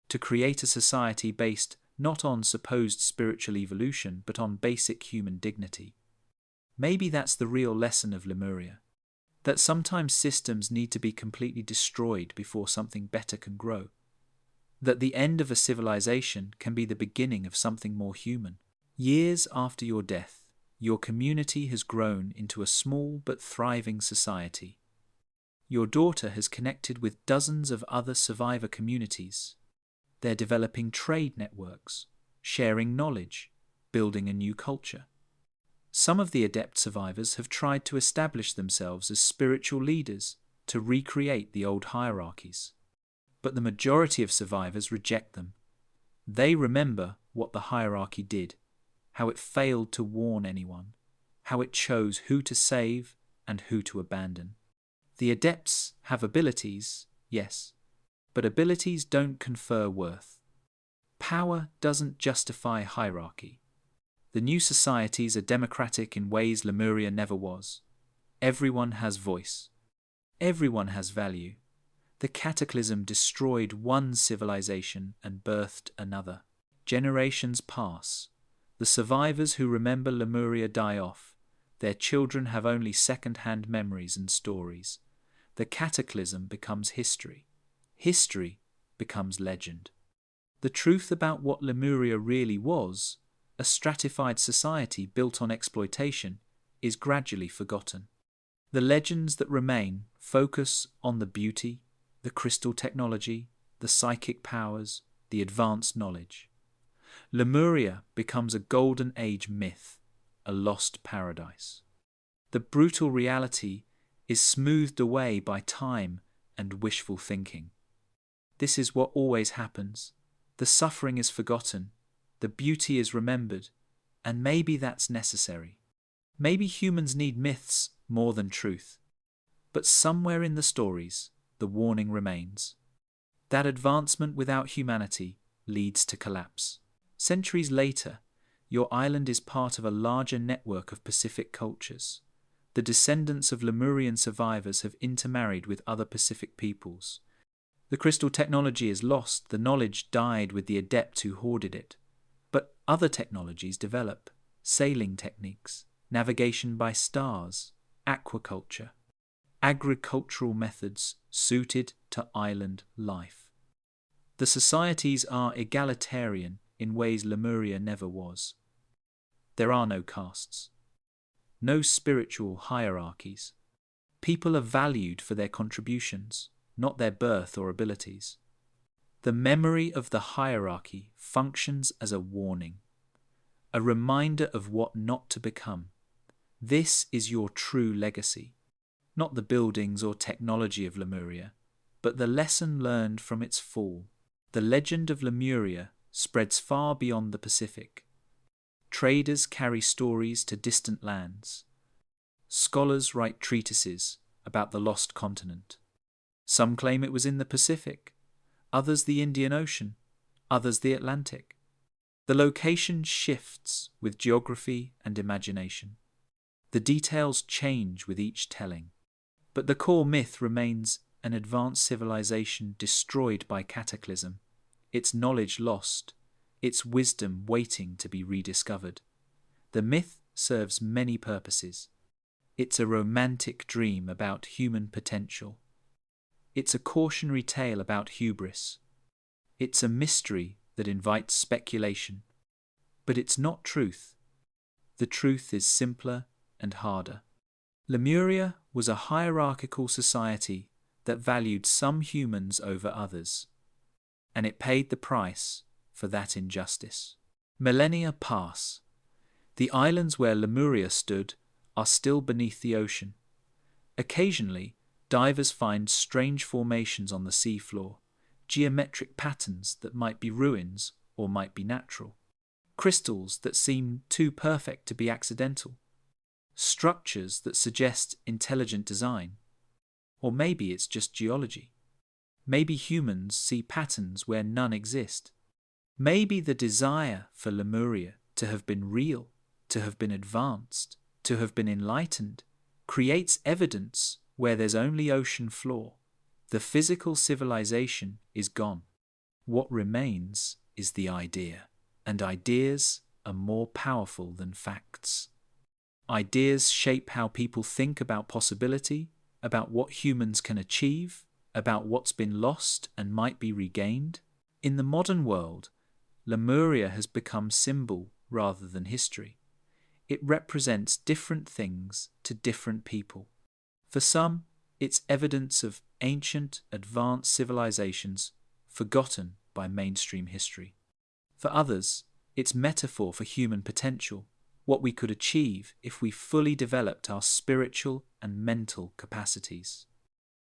A: to create a society based not on supposed spiritual evolution, but on basic human dignity. Maybe that's the real lesson of Lemuria, that sometimes systems need to be completely destroyed before something better can grow, that the end of a civilization can be the beginning of something more human. Years after your death, your community has grown into a small but thriving society. Your daughter has connected with dozens of other survivor communities. They're developing trade networks, sharing knowledge, building a new culture. Some of the adept survivors have tried to establish themselves as spiritual leaders to recreate the old hierarchies. But the majority of survivors reject them. They remember what the hierarchy did, how it failed to warn anyone, how it chose who to save and who to abandon. The adepts have abilities, yes, but abilities don't confer worth. Power doesn't justify hierarchy. The new societies are democratic in ways Lemuria never was. Everyone has voice. Everyone has value. The Cataclysm destroyed one civilization and birthed another. Generations pass. The survivors who remember Lemuria die off. Their children have only second-hand memories and stories. The Cataclysm becomes history. History becomes legend. The truth about what Lemuria really was, a stratified society built on exploitation, is gradually forgotten. The legends that remain focus on the beauty, the crystal technology, the psychic powers, the advanced knowledge. Lemuria becomes a golden age myth, a lost paradise. The brutal reality is smoothed away by time and wishful thinking. This is what always happens. The suffering is forgotten, the beauty is remembered, and maybe that's necessary. Maybe humans need myths more than truth. But somewhere in the stories, the warning remains. That advancement without humanity leads to collapse. Centuries later, your island is part of a larger network of Pacific cultures. The descendants of Lemurian survivors have intermarried with other Pacific peoples. The crystal technology is lost, the knowledge died with the adept who hoarded it. But other technologies develop: sailing techniques, navigation by stars, aquaculture, agricultural methods suited to island life. The societies are egalitarian in ways Lemuria never was. There are no castes. no spiritual hierarchies. People are valued for their contributions, not their birth or abilities. The memory of the hierarchy functions as a warning, a reminder of what not to become. This is your true legacy, not the buildings or technology of Lemuria, but the lesson learned from its fall. The legend of Lemuria spreads far beyond the Pacific. Traders carry stories to distant lands. Scholars write treatises about the lost continent. Some claim it was in the Pacific, others the Indian Ocean, others the Atlantic. The location shifts with geography and imagination. The details change with each telling. But the core myth remains an advanced civilization destroyed by cataclysm, its knowledge lost, its wisdom waiting to be rediscovered. The myth serves many purposes. It's a romantic dream about human potential. It's a cautionary tale about hubris. It's a mystery that invites speculation. But it's not truth. The truth is simpler and harder. Lemuria was a hierarchical society that valued some humans over others, and it paid the price for that injustice. Millennia pass. The islands where Lemuria stood are still beneath the ocean. Occasionally, divers find strange formations on the seafloor, geometric patterns that might be ruins or might be natural, crystals that seem too perfect to be accidental, structures that suggest intelligent design. Or maybe it's just geology. Maybe humans see patterns where none exist. Maybe the desire for Lemuria to have been real, to have been advanced, to have been enlightened, creates evidence where there's only ocean floor. The physical civilization is gone. What remains is the idea, and ideas are more powerful than facts. Ideas shape how people think about possibility, about what humans can achieve, about what's been lost and might be regained. In the modern world, Lemuria has become symbol rather than history. It represents different things to different people. For some, it's evidence of ancient, advanced civilizations forgotten by mainstream history. For others, it's metaphor for human potential, what we could achieve if we fully developed our spiritual and mental capacities.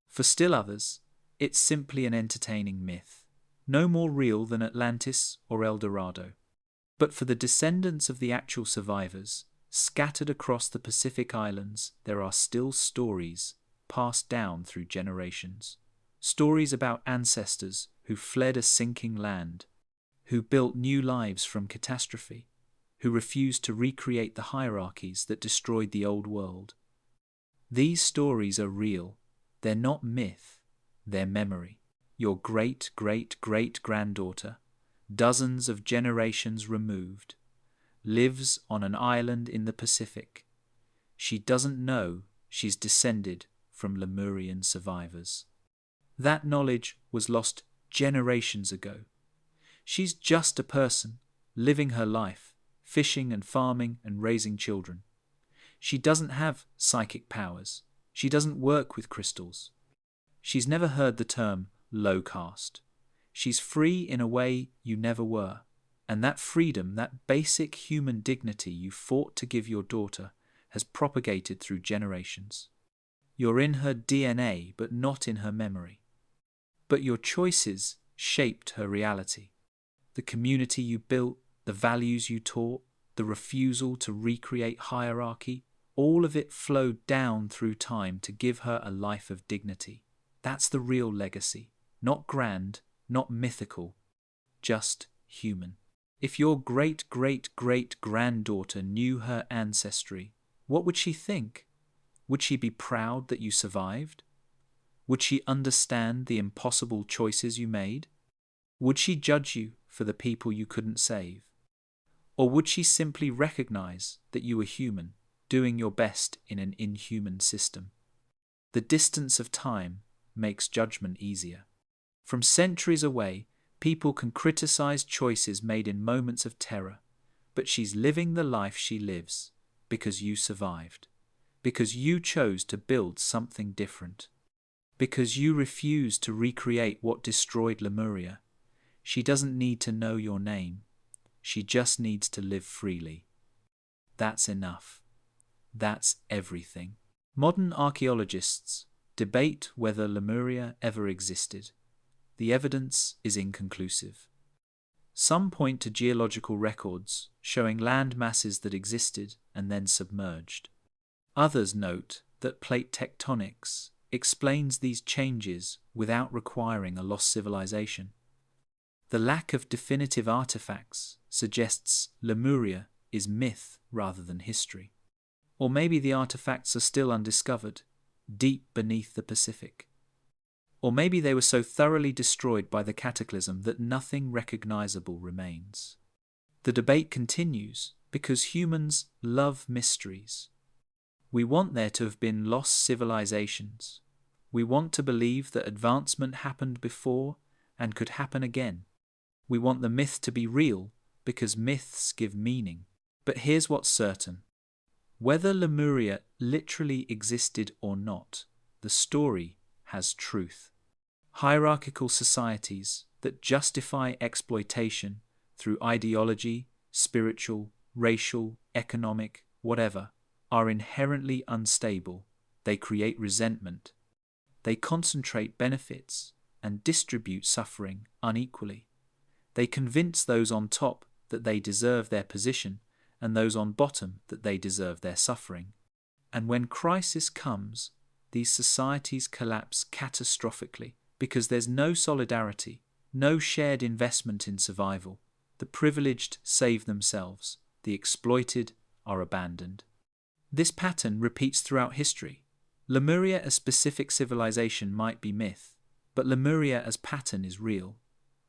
A: For still others, it's simply an entertaining myth, no more real than Atlantis or El Dorado. But for the descendants of the actual survivors, scattered across the Pacific Islands, there are still stories passed down through generations. Stories about ancestors who fled a sinking land, who built new lives from catastrophe, who refused to recreate the hierarchies that destroyed the old world. These stories are real. They're not myth, they're memory. Your great-great-great-granddaughter, dozens of generations removed, lives on an island in the Pacific. She doesn't know she's descended from Lemurian survivors. That knowledge was lost generations ago. She's just a person, living her life, fishing and farming and raising children. She doesn't have psychic powers. She doesn't work with crystals. She's never heard the term low-caste. She's free in a way you never were. And that freedom, that basic human dignity you fought to give your daughter, has propagated through generations. You're in her DNA, but not in her memory. But your choices shaped her reality. The community you built, the values you taught, the refusal to recreate hierarchy, all of it flowed down through time to give her a life of dignity. That's the real legacy. Not grand, not mythical, just human. If your great-great-great-granddaughter knew her ancestry, what would she think? Would she be proud that you survived? Would she understand the impossible choices you made? Would she judge you for the people you couldn't save? Or would she simply recognize that you were human, doing your best in an inhuman system? The distance of time makes judgment easier. From centuries away, people can criticize choices made in moments of terror, but she's living the life she lives, because you survived, because you chose to build something different, because you refused to recreate what destroyed Lemuria. She doesn't need to know your name. She just needs to live freely. That's enough. That's everything. Modern archaeologists debate whether Lemuria ever existed. The evidence is inconclusive. Some point to geological records showing land masses that existed and then submerged. Others note that plate tectonics explains these changes without requiring a lost civilization. The lack of definitive artifacts suggests Lemuria is myth rather than history. Or maybe the artifacts are still undiscovered, deep beneath the Pacific. Or maybe they were so thoroughly destroyed by the Cataclysm that nothing recognizable remains. The debate continues because humans love mysteries. We want there to have been lost civilizations. We want to believe that advancement happened before and could happen again. We want the myth to be real because myths give meaning. But here's what's certain. Whether Lemuria literally existed or not, the story has truth. Hierarchical societies that justify exploitation through ideology, spiritual, racial, economic, whatever, are inherently unstable. They create resentment. They concentrate benefits and distribute suffering unequally. They convince those on top that they deserve their position and those on bottom that they deserve their suffering. And when crisis comes, these societies collapse catastrophically because there's no solidarity, no shared investment in survival. The privileged save themselves, the exploited are abandoned. This pattern repeats throughout history. Lemuria as specific civilization might be myth, but Lemuria as pattern is real.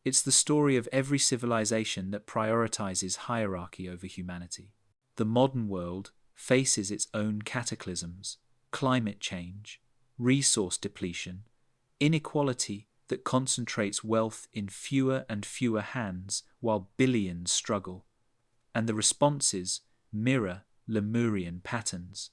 A: It's the story of every civilization that prioritizes hierarchy over humanity. The modern world faces its own cataclysms, climate change, resource depletion, inequality that concentrates wealth in fewer and fewer hands while billions struggle. And the responses mirror Lemurian patterns.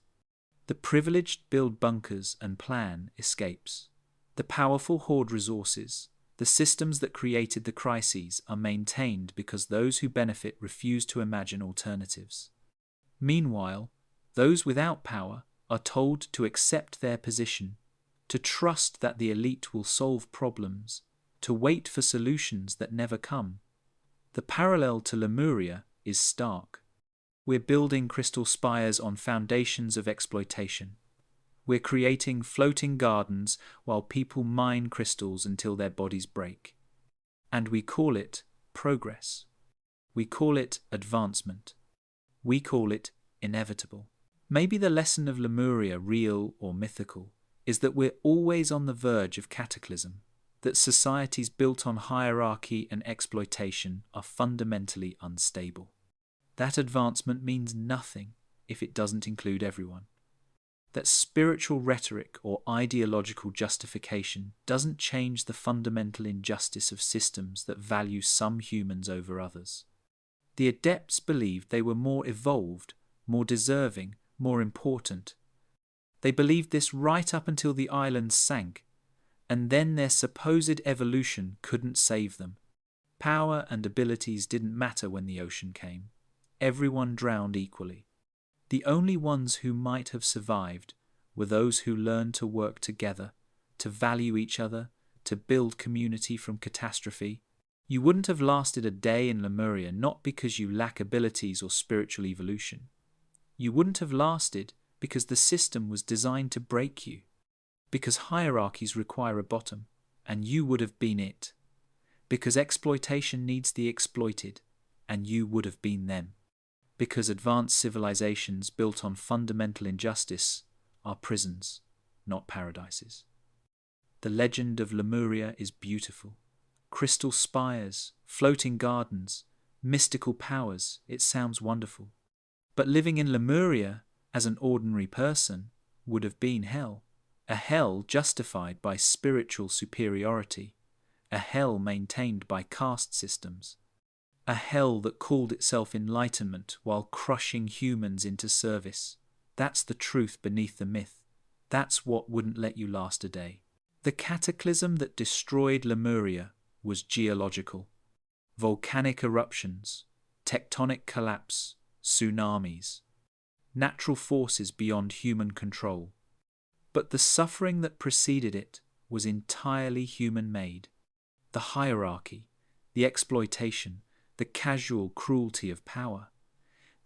A: The privileged build bunkers and plan escapes. The powerful hoard resources. The systems that created the crises are maintained because those who benefit refuse to imagine alternatives. Meanwhile, those without power are told to accept their position, to trust that the elite will solve problems, to wait for solutions that never come. The parallel to Lemuria is stark. We're building crystal spires on foundations of exploitation. We're creating floating gardens while people mine crystals until their bodies break. And we call it progress. We call it advancement. We call it inevitable. Maybe the lesson of Lemuria, real or mythical, is that we're always on the verge of cataclysm, that societies built on hierarchy and exploitation are fundamentally unstable. That advancement means nothing if it doesn't include everyone. That spiritual rhetoric or ideological justification doesn't change the fundamental injustice of systems that value some humans over others. The adepts believed they were more evolved, more deserving, more important. They believed this right up until the islands sank, and then their supposed evolution couldn't save them. Power and abilities didn't matter when the ocean came. Everyone drowned equally. The only ones who might have survived were those who learned to work together, to value each other, to build community from catastrophe. You wouldn't have lasted a day in Lemuria not because you lack abilities or spiritual evolution. You wouldn't have lasted because the system was designed to break you, because hierarchies require a bottom, and you would have been it, because exploitation needs the exploited, and you would have been them. Because advanced civilizations built on fundamental injustice are prisons, not paradises. The legend of Lemuria is beautiful. Crystal spires, floating gardens, mystical powers, it sounds wonderful. But living in Lemuria as an ordinary person would have been hell. A hell justified by spiritual superiority. A hell maintained by caste systems. a hell that called itself enlightenment while crushing humans into service. That's the truth beneath the myth. That's what wouldn't let you last a day. The cataclysm that destroyed Lemuria was geological. Volcanic eruptions, tectonic collapse, tsunamis, natural forces beyond human control. But the suffering that preceded it was entirely human-made. The hierarchy, the exploitation, the casual cruelty of power.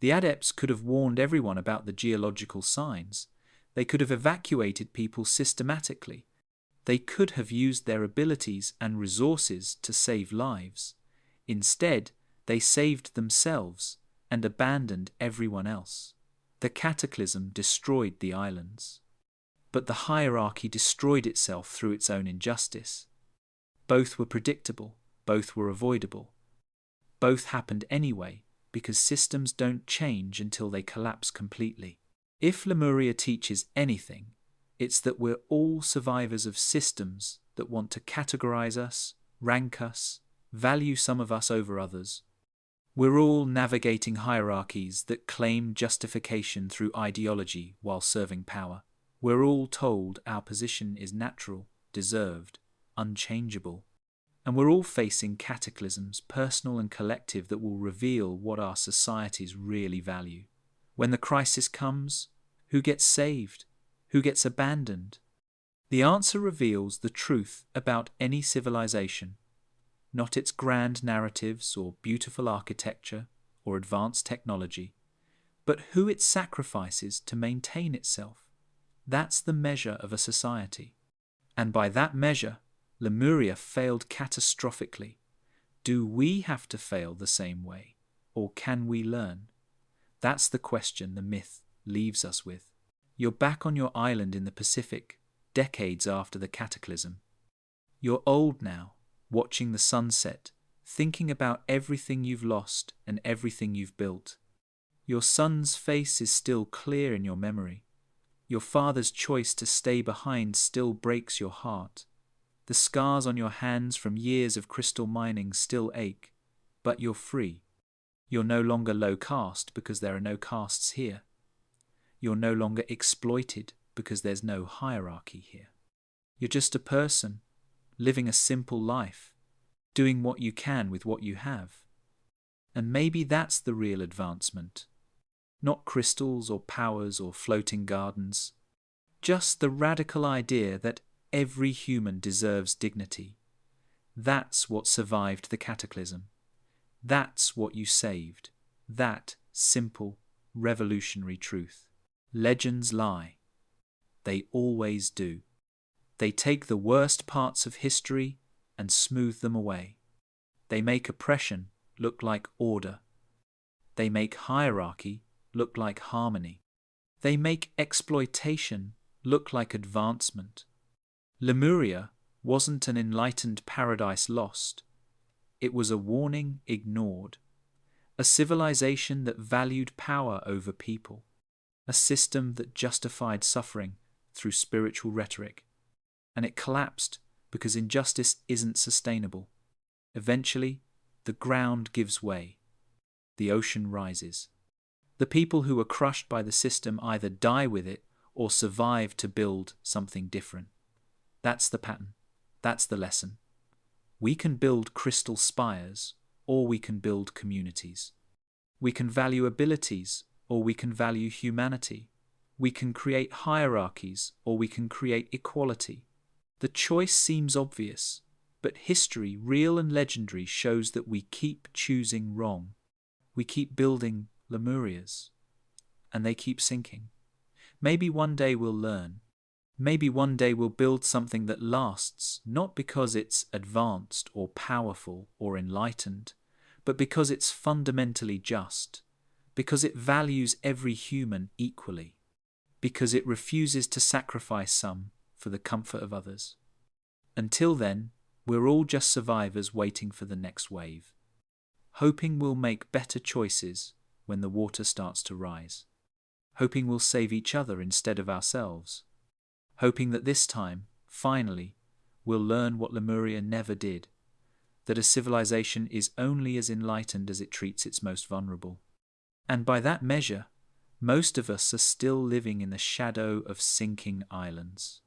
A: The adepts could have warned everyone about the geological signs. They could have evacuated people systematically. They could have used their abilities and resources to save lives. Instead, they saved themselves and abandoned everyone else. The cataclysm destroyed the islands. But the hierarchy destroyed itself through its own injustice. Both were predictable, both were avoidable. Both happened anyway, because systems don't change until they collapse completely. If Lemuria teaches anything, it's that we're all survivors of systems that want to categorize us, rank us, value some of us over others. We're all navigating hierarchies that claim justification through ideology while serving power. We're all told our position is natural, deserved, unchangeable. And we're all facing cataclysms, personal and collective, that will reveal what our societies really value. When the crisis comes, who gets saved? Who gets abandoned? The answer reveals the truth about any civilization, not its grand narratives or beautiful architecture or advanced technology, but who it sacrifices to maintain itself. That's the measure of a society. And by that measure, Lemuria failed catastrophically. Do we have to fail the same way, or can we learn? That's the question the myth leaves us with. You're back on your island in the Pacific, decades after the cataclysm. You're old now, watching the sunset, thinking about everything you've lost and everything you've built. Your son's face is still clear in your memory. Your father's choice to stay behind still breaks your heart. The scars on your hands from years of crystal mining still ache, but you're free. You're no longer low-caste because there are no castes here. You're no longer exploited because there's no hierarchy here. You're just a person, living a simple life, doing what you can with what you have. And maybe that's the real advancement. Not crystals or powers or floating gardens. Just the radical idea that every human deserves dignity. That's what survived the cataclysm. That's what you saved. That simple, revolutionary truth. Legends lie. They always do. They take the worst parts of history and smooth them away. They make oppression look like order. They make hierarchy look like harmony. They make exploitation look like advancement. Lemuria wasn't an enlightened paradise lost. It was a warning ignored. A civilization that valued power over people. A system that justified suffering through spiritual rhetoric. And it collapsed because injustice isn't sustainable. Eventually, the ground gives way. The ocean rises. The people who were crushed by the system either die with it or survive to build something different. That's the pattern. That's the lesson. We can build crystal spires, or we can build communities. We can value abilities, or we can value humanity. We can create hierarchies, or we can create equality. The choice seems obvious, but history, real and legendary, shows that we keep choosing wrong. We keep building Lemurias, and they keep sinking. Maybe one day we'll learn. Maybe one day we'll build something that lasts, not because it's advanced or powerful or enlightened, but because it's fundamentally just, because it values every human equally, because it refuses to sacrifice some for the comfort of others. Until then, we're all just survivors waiting for the next wave, hoping we'll make better choices when the water starts to rise, hoping we'll save each other instead of ourselves, hoping that this time, finally, we'll learn what Lemuria never did, that a civilization is only as enlightened as it treats its most vulnerable. And by that measure, most of us are still living in the shadow of sinking islands.